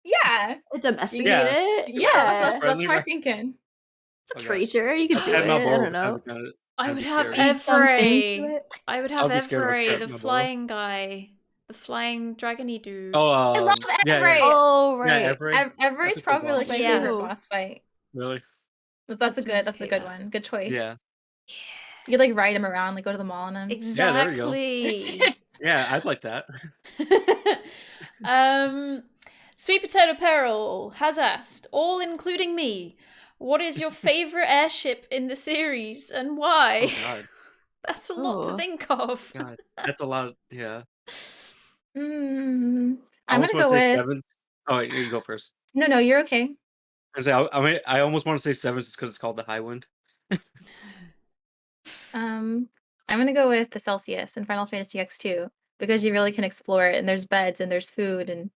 Yeah. domesticate Yeah. it. Yeah, that's Friendly, smart right? thinking. It's a Okay. creature. You could do I've it. not I borrowed. don't know. I I'd would be have scared. Feed some things to Every. it. I would have I'd be scared of Every, crab the Marlboro. flying guy, the flying dragony dude. Oh, I love yeah, Everett. yeah. Oh, Yeah, right. Everett. That's Everett's a cool probably like boss. my Yeah. favorite boss fight. Really? That's a Optimus that's a good Cater. one. Good choice. Yeah. You could like ride him around, like go to the mall on him. Yeah, there we go. Exactly. Yeah, I'd like that. Sweet Potato Peril has asked, all including me, what is your favorite airship in the series and why? Oh God, That's a lot to Oh. think of. God, that's a lot of yeah. Mm, I I'm almost gonna want go to say with 7. Oh, wait, you go first. no, you're okay. I almost want to say 7 just because it's called the High Wind. I'm gonna go with the Celsius in Final Fantasy X2 because you really can explore it and there's beds and there's food and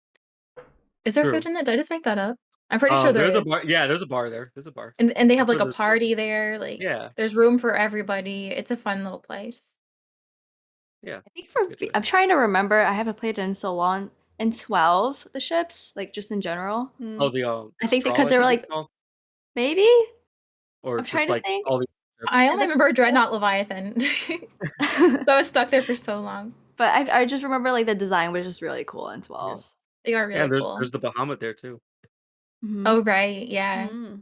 is there True. food in it? Did I just make that up? I'm pretty sure there There's is. a bar. Yeah, there's a bar there. There's a bar. And they have I'm like sure a there's food. party there. Like Yeah, there's room for everybody. It's a fun little place. yeah. I think That's a good I'm choice. trying to remember. I haven't played it in so long. in 12, the ships, like just in general. Hmm. Oh, the I think Straw, because they were think it's like called? maybe. Or I'm just trying to like think. all the I ships. only that's remember the Dreadnought Leviathan. So I was stuck there for so long. But I just remember like the design was just really cool in 12. They are Yeah, really and cool. there's the Bahamut there too. Mhm. Oh right, yeah. Hmm.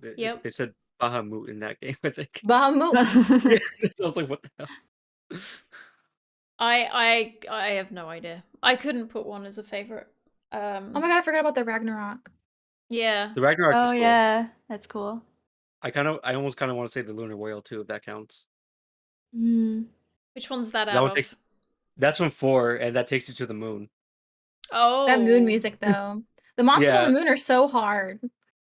They, Yep. they said Bahamut in that game, I think. Bahamut. Yeah, so I was like, what the hell? I have no idea. I couldn't put one as a favorite. Oh my god, I forgot about the Ragnarok. Yeah. The Ragnarok is Oh cool. yeah, that's cool. I almost kind of want to say the Lunar Whale too, if that counts. Mm. Which one's that 'Cause that out one of? takes that's from 4, and that takes you to the moon. Oh. That moon music though. The monsters on Yeah, the moon are so hard.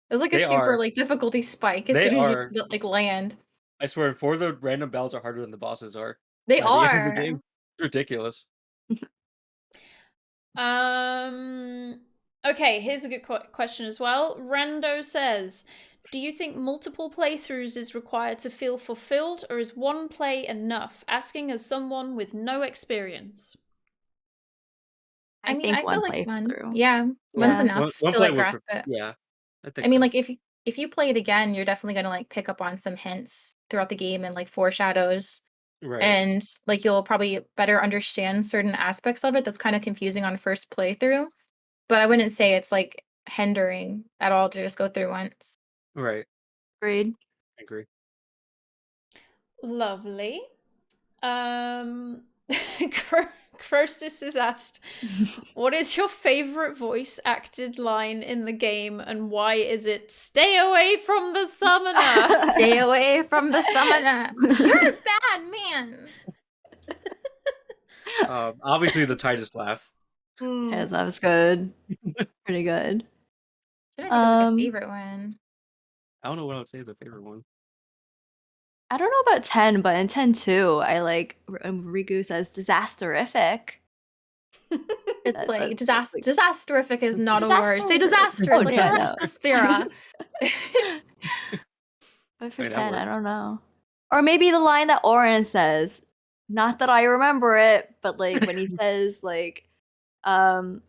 There's like a they super are. like difficulty spike as They soon as you are. like land. I swear, 4 the random battles are harder than the bosses are They by the end of the are. game. It's ridiculous. Okay, here's a good question as well. Rando says, do you think multiple playthroughs is required to feel fulfilled, or is one play enough? Asking as someone with no experience. I mean, think I one feel like one. playthrough. Yeah, one's Yeah. enough One to play like would grasp it. yeah, I think I mean, so. like if you play it again, you're definitely gonna like pick up on some hints throughout the game and like foreshadows. Right. And like you'll probably better understand certain aspects of it that's kind of confusing on first playthrough. But I wouldn't say it's like hindering at all to just go through once. Right. Agreed. I agree. Lovely. Crostis has asked, what is your favorite voice acted line in the game, and why is it "stay away from the summoner"? Stay away from the summoner. You're a bad man. Obviously the Titus laugh. Yeah, that was good. Pretty good. Trying to think of like a favorite one. I don't know what I would say is the favorite one. I don't know about 10, but in 10 too, I like Riku says disasterific. It's like that's disasterific is not a word. Say disastrous, Oh, like yeah, the no. rest of Spira. But for I mean, that 10, I works. don't know. Or maybe the line that Oren says, not that I remember it, but like when he says like when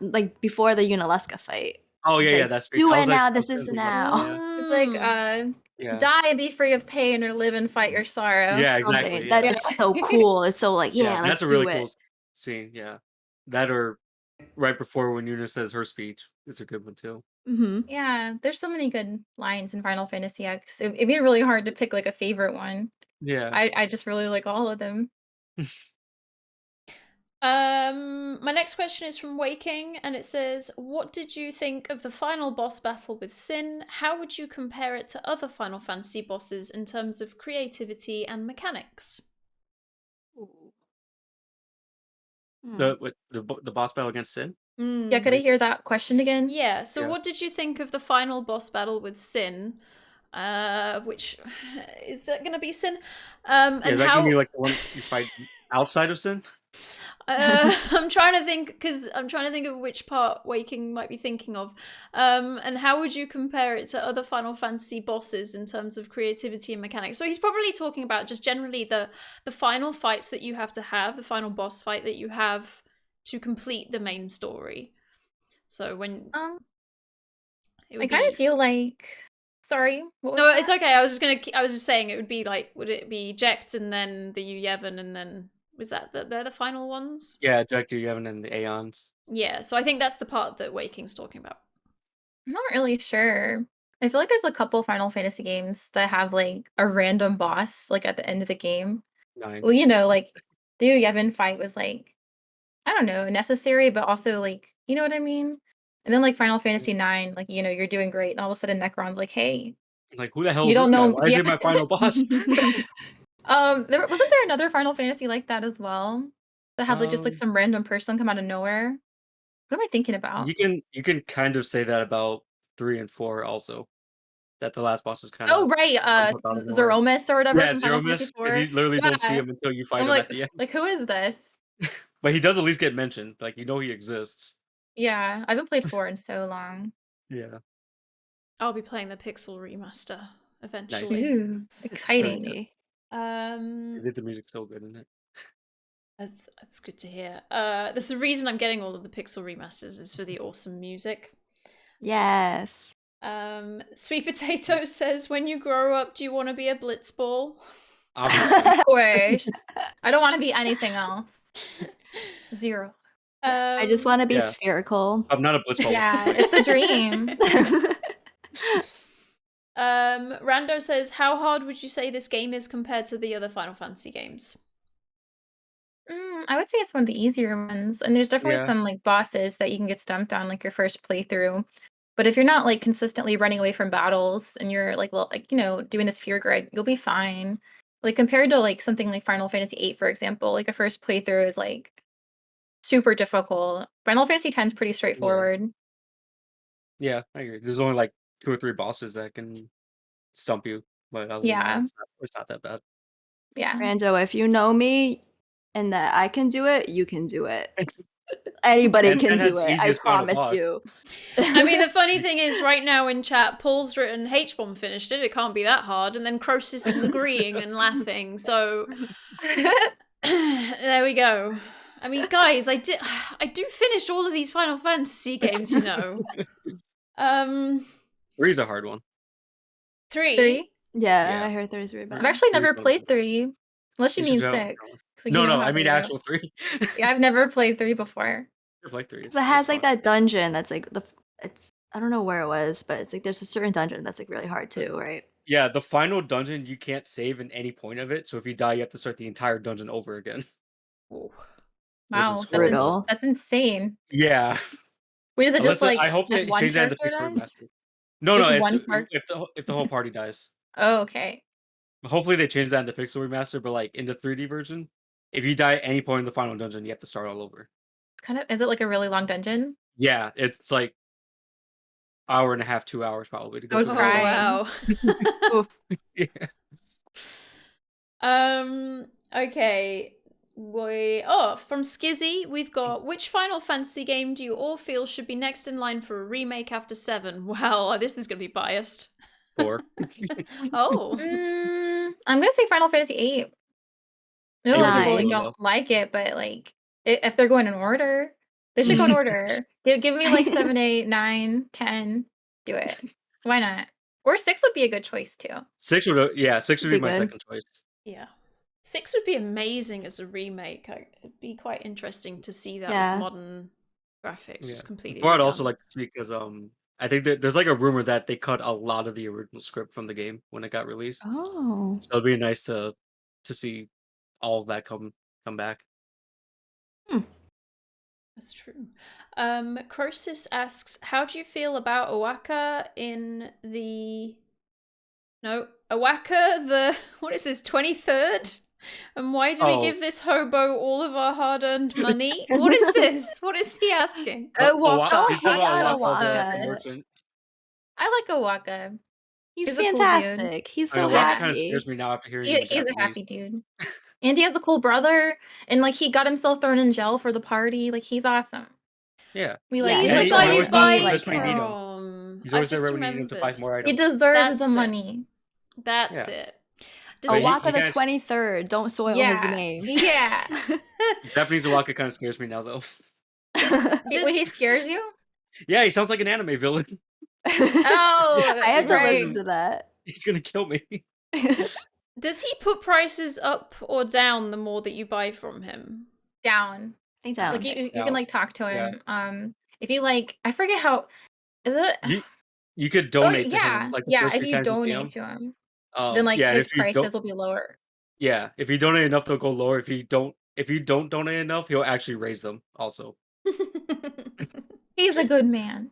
like before the Unalesca fight. Oh He's yeah, like, that's speech. do I it was now, actually this is the thinking about that, now. It's like yeah. die and be free of pain, or live and fight your sorrow. Yeah, Something. exactly. That Yeah. it's so cool. It's so like, yeah, let's That's a do really it. cool scene. Yeah, that or right before when Yuna says her speech. It's a good one too. Mm-hmm. Yeah, there's so many good lines in Final Fantasy X. It'd be really hard to pick like a favorite one. Yeah. I just really like all of them. My next question is from Waking, and it says, what did you think of the final boss battle with Sin? How would you compare it to other Final Fantasy bosses in terms of creativity and mechanics? The boss battle against Sin. Yeah, could I hear that question again? Yeah, so Yeah. what did you think of the final boss battle with Sin? Which is that going to be Sin? Yeah, And is that how gonna be like the one you fight outside of Sin? I'm trying to think of which part Waking might be thinking of. And how would you compare it to other Final Fantasy bosses in terms of creativity and mechanics? So he's probably talking about just generally the final fights that you have to have, the final boss fight that you have to complete the main story. So when I kind of feel like, sorry, what was no, that? it's okay. I was just saying it would be like, would it be Jecht and then the Yevon and then was that they're the final ones? Yeah, Jack Yevon and the Aeons. Yeah, so I think that's the part that Waking's talking about. I'm not really sure. I feel like there's a couple Final Fantasy games that have like a random boss like at the end of the game. 9. Well, you know, like the Yevon fight was like, I don't know, necessary, but also like, you know what I mean? And then like Final Fantasy 9, like, you know, you're doing great, and all of a sudden Necron's like, hey, Like, who the hell you is don't this guy? know, Why is he my final boss? wasn't there another Final Fantasy like that as well? That had like just like Um, some random person come out of nowhere? What am I thinking about? you can kind of say that about 3 and 4 also. That the last boss is kind Oh of right, comes up out of nowhere. Zeromus or whatever Yeah, from Final Fantasy Zeromus, because 4. you literally don't see Yeah. him until you fight I'm him at the end. like who is this? But he does at least get mentioned. Like, you know he exists. Yeah, I haven't played 4 in so long. Yeah. I'll be playing the Pixel remaster Nice. eventually. Ooh, exciting. They did the music so good in it. That's good to hear. That's the reason I'm getting all of the Pixel remasters is for the awesome music. Yes. Sweet Potato says, when you grow up, do you want to be a blitzball? Obviously. Of course. I don't want to be anything else. Zero. I just want to be Yeah. spherical. I'm not a blitzball. Yeah, it's the dream. Rando says, how hard would you say this game is compared to the other Final Fantasy games? I would say it's one of the easier ones, and there's definitely Yeah. some like bosses that you can get stumped on like your first playthrough. But if you're not like consistently running away from battles and you're like doing this fear grid, you'll be fine. Like compared to like something like Final Fantasy VIII, for example, like a first playthrough is like super difficult. Final Fantasy X is pretty straightforward. Yeah, I agree. There's only like 2 or 3 bosses that can stump you, but other than Yeah. that, it's not that bad. Yeah. Rando, if you know me and that I can do it, you can do it. Anybody And can has do the it. I easiest final promise boss. you. I mean, the funny thing is, right now in chat, Paul's written H-bomb finished it. It can't be that hard, and then Crosis is agreeing and laughing. So there we go. I mean, guys, I do finish all of these Final Fantasy games, you know. 3's a hard one. 3. 3? Yeah, Yeah. I heard 3 is really bad. I've actually never Three's played 3. Unless you You mean should go. 6. So No, you know no, how I mean they go. actual 3. Yeah, I've never played 3 before. Never played 3. Because it has like that dungeon that's like it's I don't know where it was, but it's like there's a certain dungeon that's like really hard too, right? Yeah, the final dungeon you can't save in any point of it, so if you die, you have to start the entire dungeon over again. Ooh. Wow, is brutal. that's insane. Yeah. Wait, is it Unless just like I hope they if one change that in the character Pixel dies? remaster. No, If no, it's one part- if the whole party dies. Oh, okay. Hopefully they change that in the Pixel remaster, but like in the 3D version, if you die at any point in the final dungeon, you have to start all over. It's kind of is it like a really long dungeon? Yeah, it's like hour and a half, 2 hours probably to I go would through. Oh, cry. wow. Yeah. Okay. From Skizzy, we've got, which Final Fantasy game do you all feel should be next in line for a remake after 7? Well, this is going to be biased. 4. Oh. I'm gonna say Final Fantasy VIII. I know a lot of people like, Nine. don't like it, but like if they're going in order, they should go in order. Give me like 7, 8, 9, 10. Do it. Why not? Or 6 would be a good choice too. 6 would be Be my good. second choice. Yeah. 6 would be amazing as a remake. It'd be quite interesting to see that Yeah. with modern graphics. Just completely. Or I'd also redone. like to see because I think that there's like a rumor that they cut a lot of the original script from the game when it got released. Oh. So it'd be nice to see all of that come back. That's true. Crosis asks, how do you feel about Owaka in the... No, Owaka the... What is this, 23rd? And why do we Oh. give this hobo all of our hard-earned money? What is this? What is he asking? Owaka. He's talking about Owaka. the merchant. I like Owaka. He's He's a cool dude. fantastic. He's so I mean, Yeah. Waka kind of happy. scares me now after hearing. He's he's a happy dude. And he has a cool brother. And like he got himself thrown in jail for the party. Like he's awesome. Yeah, We Yeah, like He's and the he guy always you wants buy to like just when you need him. from. He's always I've there just right when you need him to buy remembered. more He items. deserves That's the it. money. That's Yeah. it. But Does he- Owaka the kinda- 23rd. Don't soil Yeah. his name. Yeah. Japanese Waka kind of scares me now, though. When he scares you? Yeah, he sounds like an anime villain. Oh, I have to right. listen to that. He's gonna kill me. Does he put prices up or down the more that you buy from him? Down. Think down. Like you Down. can like talk to Yeah. him. If you like, I forget how. Is it? You could Oh donate to yeah, him. Like the yeah. first If few you times you see donate him. to him, Oh, then like yeah, his if you prices don't, will be lower. yeah, if you donate enough, they'll go lower. If you don't donate enough, he'll actually raise them. Also, He's a good man.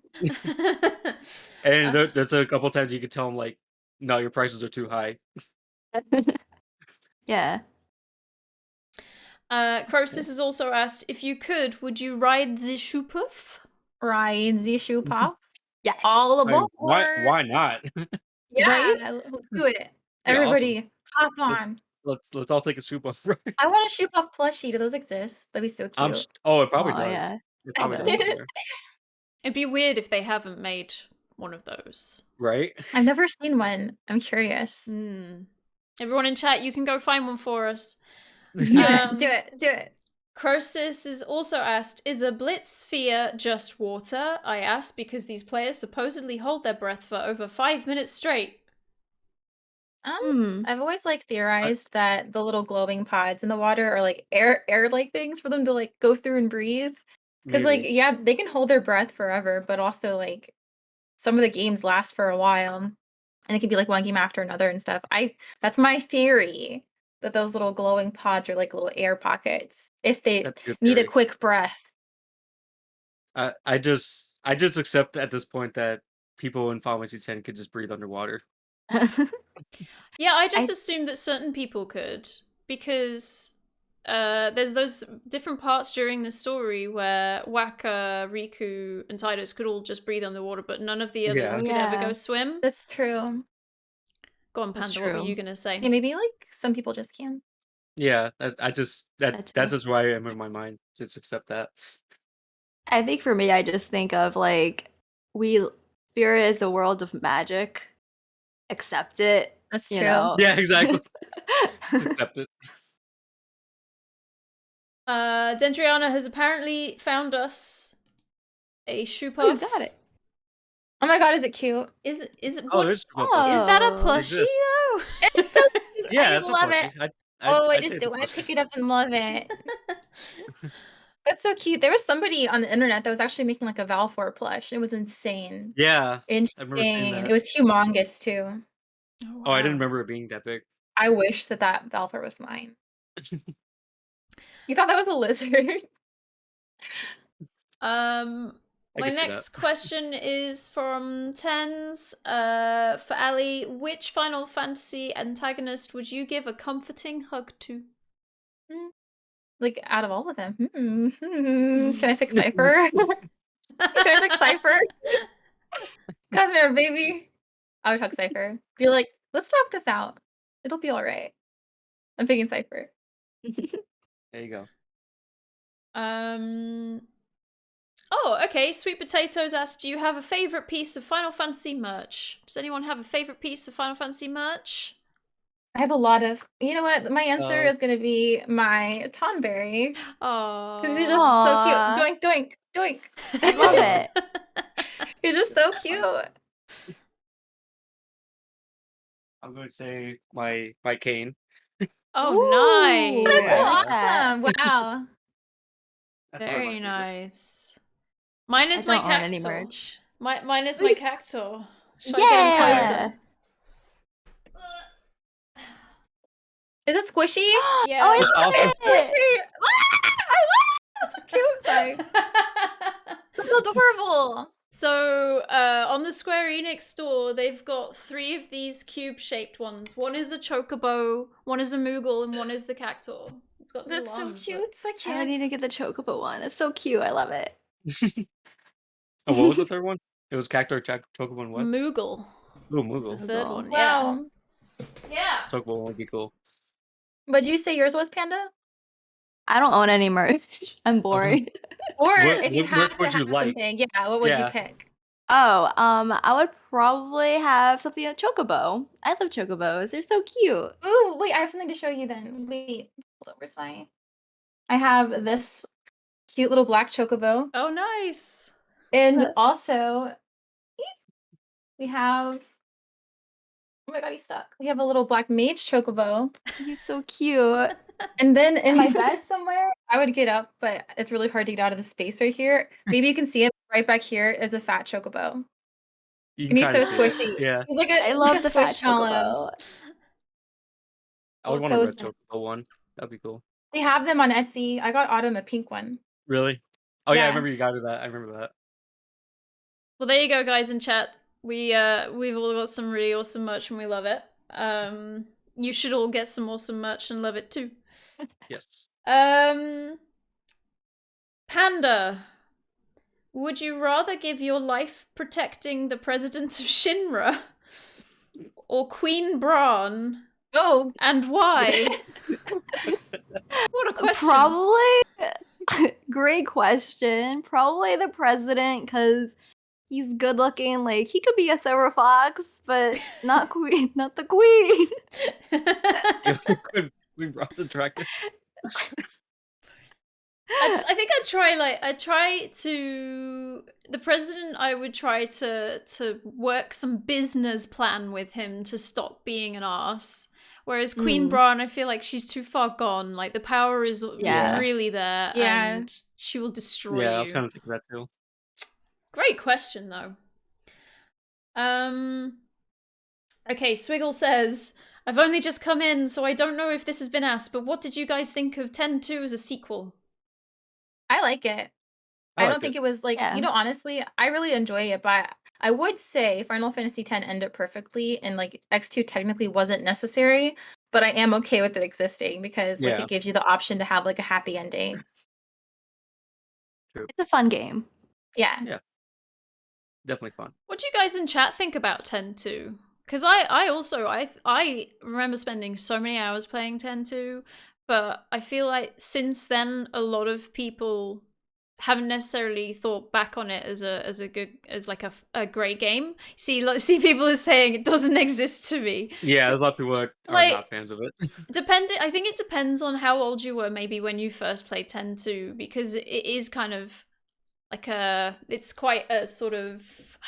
and there's a couple times you could tell him like, no, your prices are too high. Yeah. Crosis has also asked, if you could, would you ride the Shupuff? Ride the shoe pop. Yeah. All I mean, aboard. why not? Yeah, let's do it. Yeah, awesome. Everybody, hop Let's- on. let's all take a soup off. Right? I want a shoe puff plushie. Do those exist? That'd be so cute. It probably Oh, does. yeah. It probably does does. somewhere. It'd be weird if they haven't made one of those. Right? I've never seen one. I'm curious. Everyone in chat, you can go find one for us. Do Um, it. Do it. Do it. Croesus is also asked, is a blitz sphere just water? I ask because these players supposedly hold their breath for over 5 minutes straight. I've always like theorized that the little glowing pods in the water are like air like things for them to like go through and breathe. Because like Maybe. yeah, they can hold their breath forever, but also like some of the games last for a while, and it can be like one game after another and stuff. That's my theory that those little glowing pods are like little air pockets if they That's a good need a theory. quick breath. I just accept at this point that people in Final Fantasy X could just breathe underwater. Yeah, I just I- assumed that certain people could, because there's those different parts during the story where Waka, Riku, and Tidus could all just breathe underwater, but none of the others Yeah. could ever Yeah. go swim. That's true. Go on, That's Panda, what were true. you gonna say? Yeah, maybe like some people just can. Yeah, That that's too. just why I'm in my mind. Just accept that. I think for me, I just think of like Spirit is a world of magic. Accept it. That's You true. know. Yeah, exactly. Just accept it. Dendriana has apparently found us a shoe Oh, you puff. got it. Oh my god, is it cute? Is it Oh, what there's is Squirtle. that a Oh. plushie Exists. though? It's so cute. Yeah, I that's love a it. plushie. Oh, I I'd just say do it's a want to plushie. pick it up and love it. That's so cute. There was somebody on the internet that was actually making like a Valfor plush. It was insane. Yeah, I remember seeing Insane. that. It was humongous too. Oh, I didn't wow. remember it being that big. I wish that Valfor was mine. You thought that was a lizard? I My can see that. next question is from Tens. For Ali, which Final Fantasy antagonist would you give a comforting hug to? Like out of all of them. Can I pick Cypher? Can I pick Cypher? Come here, baby. I would hug Cypher. Be like, let's talk this out. It'll be all right. I'm picking Cypher. There you go. Oh, okay. Sweet Potatoes asked, do you have a favorite piece of Final Fantasy merch? Does anyone have a favorite piece of Final Fantasy merch? I have a lot of. You know what? My answer Oh. is gonna be my Tonberry Oh, because he's just so cute. Aw. Doink, doink, doink. I love it. He's just so cute. I'm going to say my cane. Oh, Ooh, nice. That's so I like that. awesome. Wow. That's one of my Very favorite. nice. Mine I is my don't own any cactus. merch. Mine is my cactus. Should I Yeah. get him closer? Is it squishy? Yeah. Oh, It's I awesome. love Squishy. it. I love it. That's so cute. Sorry. That's so adorable. So, on the Square Enix store, they've got 3 of these cube-shaped ones. One is a chocobo, one is a Moogle, and one is the cactus. It's got That's little so arms, cute. So I need to cute. get the Chocobo one. It's so cute. I love it. Oh, what was the third one? It was Cactuar, Chocobo, and but what? Moogle. Ooh, It's the Moogle. third Moogle. one, yeah. Wow. Yeah. Chocobo would be cool. What did you say yours was, Panda? I don't own any merch. I'm boring. Or What- if you what had to would you have like? something, yeah, what would you Yeah. pick? Oh, I would probably have something at Chocobo. I love Chocobos. They're so cute. Ooh, wait, I have something to show you then. Wait, hold on, where's my... I have this cute little black chocobo. Oh, nice. And also, we have... Oh my god, he's stuck. We have a little black mage chocobo. He's so cute. And then in my bed somewhere, I would get up, but it's really hard to get out of the space right here. Maybe you can see it right back here is a fat chocobo. You And he's so kinda see it. squishy. Yeah, He's like I he's love like a the fat squishmallow. Chocobo. I would Oh, want a so red sad. Chocobo one. That'd be cool. They have them on Etsy. I got Autumn a pink one. Really? Oh yeah, I Yeah. remember you got her that. I remember that. Well, there you go, guys in chat. We've all got some really awesome merch and we love it. You should all get some awesome merch and love it too. Yes. Panda, would you rather give your life protecting the president of Shinra or Queen Braun, Oh, and why? What a question. Probably. Great question. Probably the president, because he's good looking. Like, he could be a silver fox, but not queen, not the queen. We brought the tractor. I think I'd try to the president. I would try to work some business plan with him to stop being an ass. Whereas Queen Braun, I feel like she's too far gone. Like the power is Yeah. really there, Yeah. and she will destroy Yeah, I you. was kind of thinking that too. Great question, though. Okay, Swiggle says, I've only just come in, so I don't know if this has been asked, but what did you guys think of 10-2 as a sequel? I like it. I liked don't think it. it was like, Yeah. honestly, I really enjoy it, but I would say Final Fantasy X ended perfectly, and like X2 technically wasn't necessary, but I am okay with it existing because like Yeah. it gives you the option to have like a happy ending. It's a fun game. Yeah. Definitely fun. What do you guys in chat think about 10-2? Because I remember spending so many hours playing 10-2, but I feel like since then a lot of people haven't necessarily thought back on it as a great game. See people are saying it doesn't exist to me. Yeah, there's a lot of people that are Like- not fans of it. I think it depends on how old you were maybe when you first played 10-2, because it is kind of like it's quite a sort of,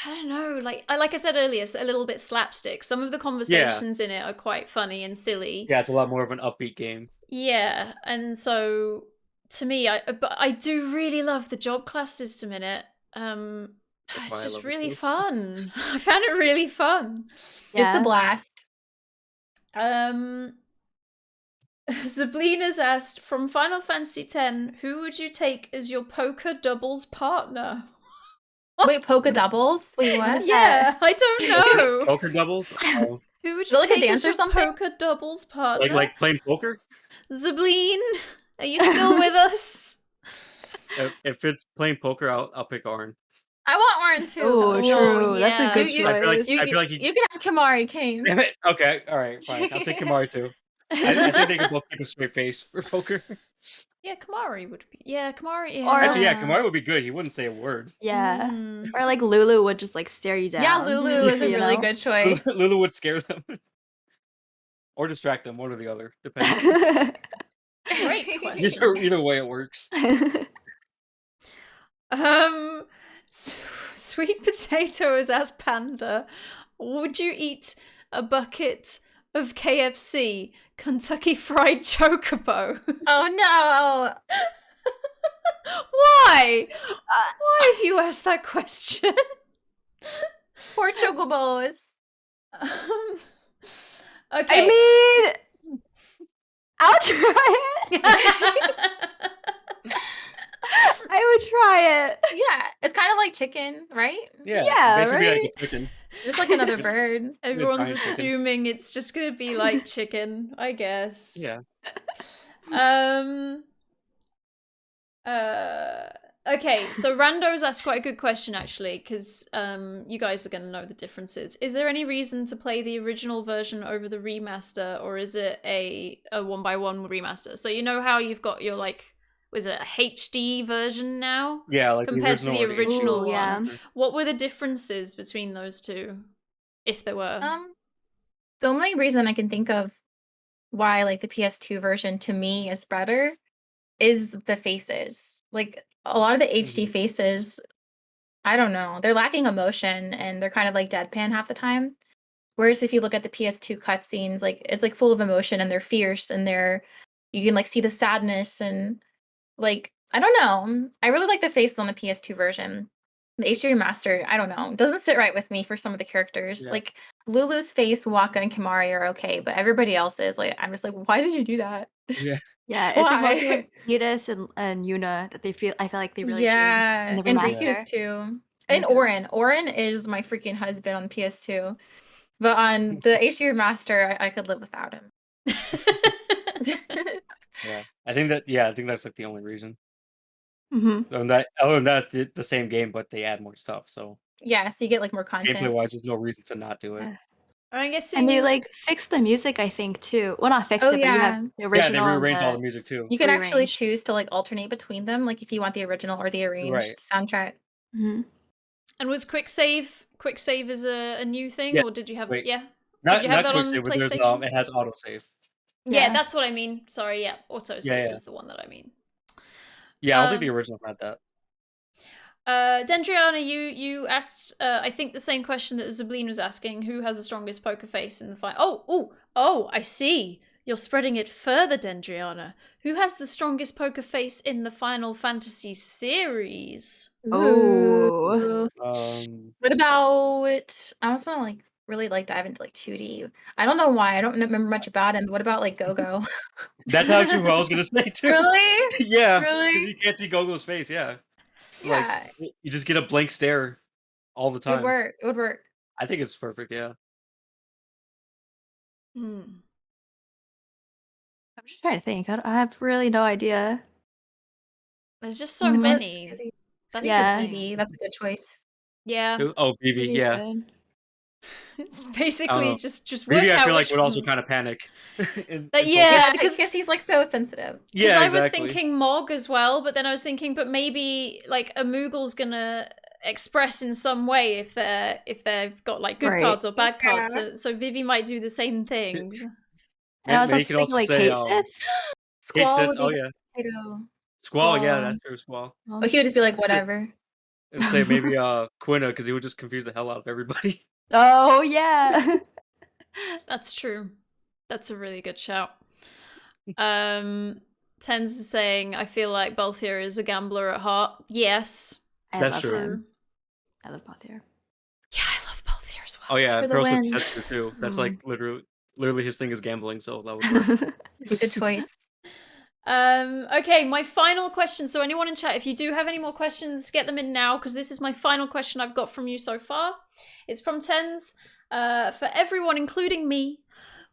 I don't know, like I said earlier, it's a little bit slapstick. Some of the conversations in it are quite funny and silly. Yeah, it's a lot more of an upbeat game. Yeah, and so to me, but I do really love the job class system in it. why It's I just love it really too. fun. I found it really fun. It's a blast. Zablina's asked, from Final Fantasy X, who would you take as your poker doubles partner? Wait, Polka Doubles? Wait, what? Yeah, I don't know. Poker doubles? Oh, Who would Is you it like a take as dance or your something? poker doubles partner? like playing poker? Zabline, are you still with us? If it's playing poker, I'll pick Arn. I want Orin too. Oh, true. That's yeah. a good You- I feel like choice. I feel like You can have Kamari, Kane. Damn it. Okay, all right, fine. I'll take Kamari too. I think they can both keep a straight face for poker. Yeah, Kamari would be. Yeah, Kamari. Yeah. Or- Actually, yeah, Kamari would be good. He wouldn't say a word. Yeah. Mm. Or like Lulu would just like stare you down. Yeah, Lulu is a you really know? good choice. Lulu would scare them. Or distract them, one or the other, depending. Great question. Either way, it works. Sweet Potato has asked Panda, would you eat a bucket of KFC Kentucky Fried Chocobo? Oh no! Why? Why have you asked that question? Poor Chocobos. Okay. I mean, I'll try it. I would try it. Yeah, it's kind of like chicken, right? Yeah, Yeah, basically like right? a chicken. Just like another bird. Everyone's giant chicken. assuming it's just gonna be like chicken, I guess. Yeah. Okay, so Rando's asked quite a good question actually, because you guys are gonna know the differences. Is there any reason to play the original version over the remaster, or is it a 1x1 remaster? So you know how you've got your like, was it a HD version now Yeah, like compared to the or the original Ooh, one? yeah. What were the differences between those two, if there were? The only reason I can think of why like the PS2 version to me is better is the faces. Like a lot of the HD Mhm. faces, I don't know, they're lacking emotion and they're kind of like deadpan half the time. Whereas if you look at the PS2 cutscenes, like it's like full of emotion and they're fierce and you can like see the sadness and like I don't know. I really like the faces on the PS2 version. The HD remaster, I don't know, doesn't sit right with me for some of the characters. Yeah. Like Lulu's face, Waka, and Kimari are okay, but everybody else is like, I'm just like, why did you do that? Yeah. Yeah, it's like mostly Why? like Thetis and Yuna that I feel like they really Yeah, changed in the and remaster. Riku's too. And Riku. Orin. Orin is my freaking husband on PS2. But on the HD remaster, I could live without him. Yeah. I think that's like the only reason. Mm-hmm. Other than that, it's the same game, but they add more stuff. So Yeah, so you get like more gameplay content. wise, there's no reason to not do it. Yeah. I'm guessing. And they like fixed the music, I think, too. Well, not fix Oh, it, but you yeah. have the Yeah, original. they and rearranged all the the- music too. You can actually rearranged. choose to like alternate between them, like if you want the original or the arranged Right. soundtrack. Mhm. And was quick save is a new thing, Yeah, or did you have? wait. Yeah. Not you have that quick on save, but there's PlayStation? it has autosave. Yeah, that's what I mean. Sorry, yeah, autosave Yeah. is the one that I mean. Yeah, I don't think the original had that. Dendriana, you asked, I think the same question that Zableen was asking. Who has the strongest poker face in the fight? Oh! I see. You're spreading it further, Dendriana. Who has the strongest poker face in the Final Fantasy series? Oh. What about? I just want to like really like dive into like 2D. I don't know why. I don't remember much about him. But what about like Go-Go? That's actually what I was gonna say too. Really? Yeah, Really? you can't see Gogo's face. Yeah, Yeah. like you just get a blank stare all the It would time. work. It would work. I think it's perfect. Yeah. Hmm. I'm just trying to think. I have really no idea. There's just so Mhm. many. That's That's Yeah. the thing. Eevee. That's a good choice. Yeah, Oh, Vivi. Maybe it's Yeah. good. it's basically know. just work Vivi, I out feel like which would also ones. kind of panic. Yeah, Yeah, because because he's like so sensitive. Yeah, I was exactly. thinking Mog as well, but then I was thinking, but maybe like a Moogle's gonna express in some way if they've got like good Right. cards or bad cards. Yeah. So Vivi might do the same things. And I was Maybe you also could thinking also like say, Kate Sith. Kate Squall Sith. would be Oh good yeah, potato. Squall. Yeah, Squall. that's true. Squall. But he would just be like, That's true. whatever. And say maybe Quina, because he would just confuse the hell out of everybody. Oh yeah. That's true. That's a really good shout. Tens is saying, I feel like Balthier is a gambler at heart. Yes. I That's love true. him. I love Balthier. Yeah, I love Balthier as well. Oh yeah, For the Pearl said win. Setsu too. That's Mm. like literally his thing is gambling. So that would work. Good choice. Okay, my final question. So anyone in chat, if you do have any more questions, get them in now, because this is my final question I've got from you so far. It's from Tens. For everyone, including me,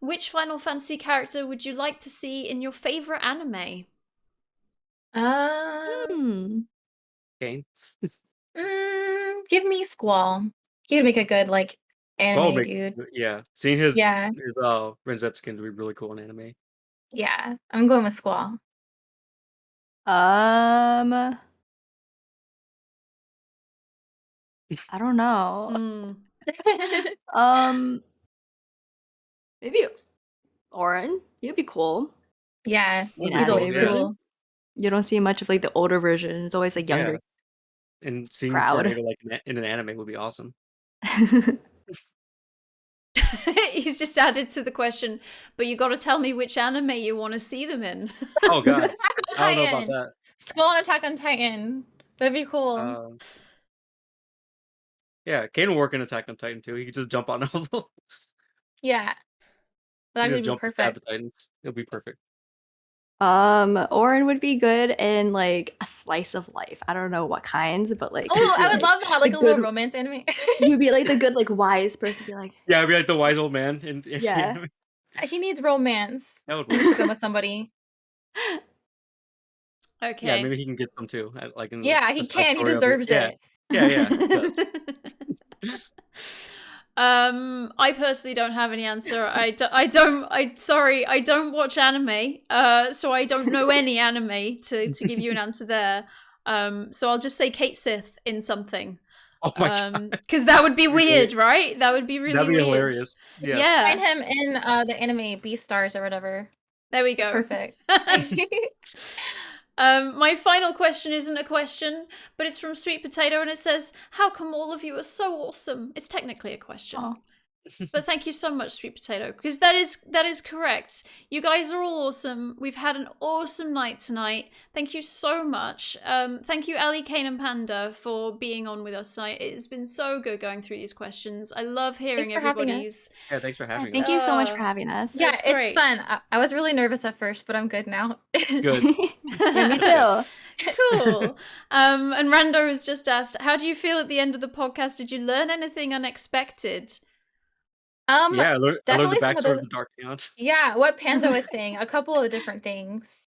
which Final Fantasy character would you like to see in your favorite anime? Hmm. Kane. Give me Squall. He would make a good like anime dude. Yeah, seeing his Yeah. Renzet skin would be really cool in anime. Yeah, I'm going with Squall. I don't know. Maybe Orin. You'd be cool. Yeah, In he's always anime version. cool. You don't see much of like the older version. It's always like younger. And seeing Proud. Tornado like in an anime would be awesome. He's just added to the question, but you got to tell me which anime you want to see them in. Oh god, Attack on I don't know about Titan. that. Squall and Attack on Titan. That'd be cool. Yeah, Kane will work in Attack on Titan too. He could just jump on all those. Yeah. He That'd just be jump and stab the perfect. Titans. It'll be perfect. Orin would be good in like a slice of life. I don't know what kinds, but like Oh, I would love that. Like a little good- romance anime. you'd be like the good, like wise person. Be like, Yeah, I'd be like the wise old man in the Yeah. anime. He needs romance. That would You work. should go with somebody. Okay. Yeah, maybe he can get some too. Like in Yeah, the he side can. He story of deserves Yeah, it. yeah. He does. I personally don't have any answer. Sorry, I don't watch anime. So I don't know any anime to give you an answer there. So I'll just say Kate Sith in something. Oh my god, Because that would be That'd be weird, right? That would be really that'd be weird. hilarious. Yes. Find Yeah. him in the anime Beastars or whatever. There we It's go. perfect. My final question isn't a question, but it's from Sweet Potato, and it says, "How come all of you are so awesome?" It's technically a question. Aw. But thank you so much, Sweet Potato, because that is correct. You guys are all awesome. We've had an awesome night tonight. Thank you so much. Thank you, Ali, Kane, and Panda, for being on with us tonight. It's been so good going through these questions. I love hearing Thanks for having us. everybody's. Yeah, thanks for having thank us. you so much for having us. Yeah, That's it's great. fun. I was really nervous at first, but I'm good now. Good. Yeah, me too. Cool. And Rando has just asked, how do you feel at the end of the podcast? Did you learn anything unexpected? Yeah, I learned the definitely some of backstory of the- the Dark Neons. Yeah, what Panda was saying, a couple of different things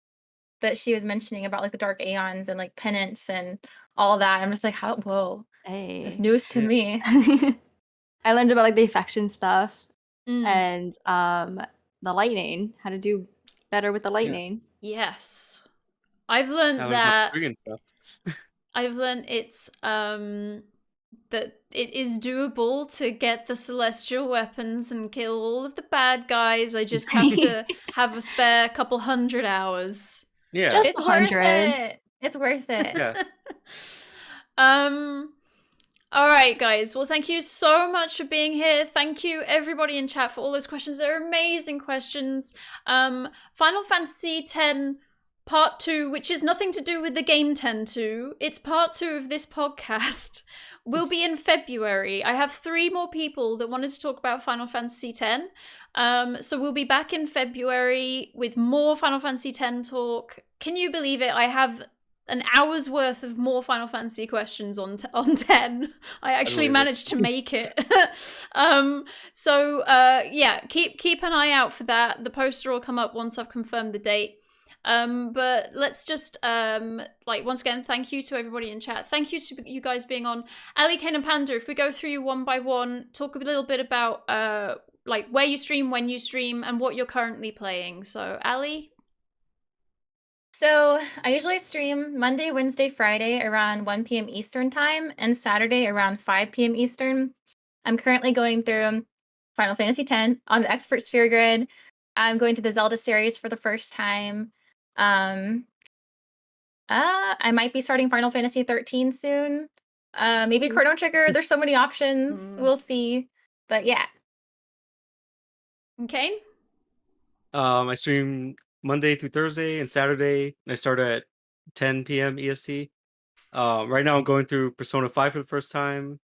that she was mentioning about like the Dark Aeons and like penance and all that. I'm just like, how? Whoa, Hey. it's news to Yeah. me. I learned about like the affection stuff Mm. and the lightning, how to do better with the lightning. Yes. I've learned Now that we got stuff. I've learned it's that it is doable to get the celestial weapons and kill all of the bad guys. I just have to have a spare couple 100 hours. Yeah. Just It's worth 100. it. It's worth it. Yeah. All right, guys. Well, thank you so much for being here. Thank you, everybody in chat, for all those questions. They're amazing questions. Final Fantasy X Part 2, which is nothing to do with the game 10-2. It's Part 2 of this podcast. Will be in February. I have 3 more people that wanted to talk about Final Fantasy X. So we'll be back in February with more Final Fantasy X talk. Can you believe it? I have an hour's worth of more Final Fantasy questions on 10. I actually believe it. managed to make it. Yeah, keep an eye out for that. The poster will come up once I've confirmed the date. But let's just once again, thank you to everybody in chat. Thank you to you guys being on. Ali, Kane, and Panda, if we go through you one by one, talk a little bit about where you stream, when you stream, and what you're currently playing. So Ali? So I usually stream Monday, Wednesday, Friday around 1 p.m. Eastern time, and Saturday around 5 p.m. Eastern. I'm currently going through Final Fantasy X on the Expert Sphere Grid. I'm going through the Zelda series for the first time. I might be starting Final Fantasy 13 soon. Maybe Chrono Trigger. There's so many options. We'll see. But yeah. Okay. I stream Monday through Thursday and Saturday. I start at 10 p.m. EST. Right now I'm going through Persona 5 for the first time.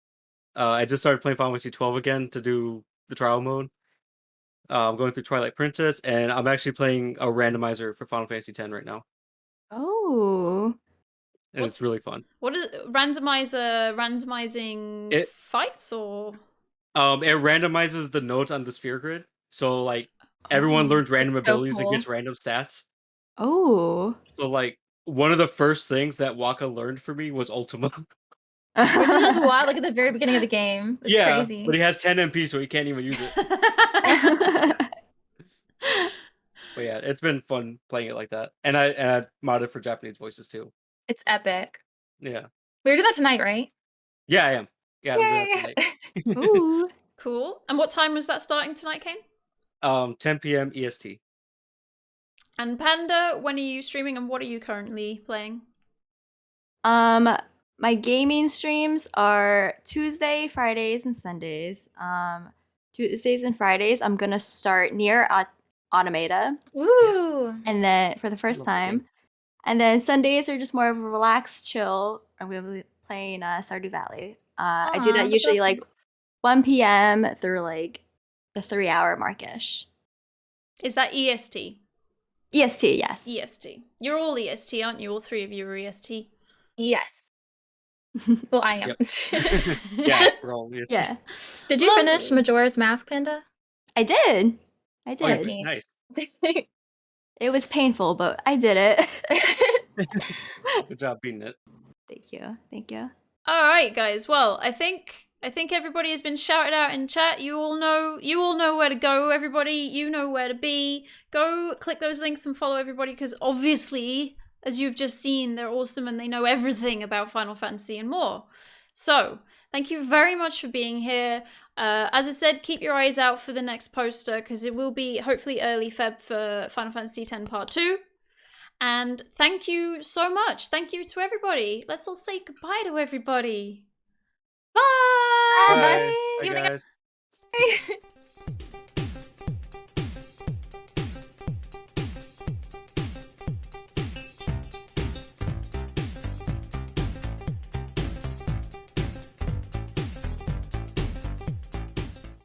I just started playing Final Fantasy 12 again to do the trial mode. I'm going through Twilight Princess, and I'm actually playing a randomizer for Final Fantasy X right now, Oh. and it's really fun. What is randomizing It- fights or? It randomizes the nodes on the sphere grid, so like everyone learns random That's so abilities and cool. gets random stats. Oh. So like one of the first things that Waka learned for me was Ultima. Which is just wild, like at the very beginning of the game. It's Yeah, crazy. but he has 10 MP, so he can't even use it. But yeah, it's been fun playing it like that, and I modded for Japanese voices too. It's epic. Yeah, We're doing that tonight, right? yeah, I am. Yeah, I'm doing that Yay! tonight. Ooh. Cool. And what time was that starting tonight, Kane? 10 p.m. EST. And Panda, when are you streaming and what are you currently playing? My gaming streams are Tuesday, Fridays, and Sundays. Tuesdays and Fridays, I'm gonna start near Automata, Ooh. and then for the first Love that game. time, and then Sundays are just more of a relaxed chill. I'm gonna be playing Stardew Valley. I do Aw, that that's usually awesome. like 1 p.m. through like the 3-hour markish. Is that EST? EST, yes. EST. You're all EST, aren't you? All 3 of you are EST. Yes. Well, I am. Yep. Yeah, we're all EST. Yeah, Did you finish Majora's Mask, Panda? I did. I Oh, you did. did? Nice. It was painful, but I did it. Good job beating it. Thank you. Thank you. All right, guys. Well, I think everybody has been shouted out in chat. You all know where to go. Everybody, you know where to be. Go click those links and follow everybody because obviously, as you've just seen, they're awesome and they know everything about Final Fantasy and more. So, thank you very much for being here. As I said, keep your eyes out for the next poster because it will be hopefully early Feb for Final Fantasy X Part 2. And thank you so much. Thank you to everybody. Let's all say goodbye to everybody. Bye! Bye. Bye. Bye, guys.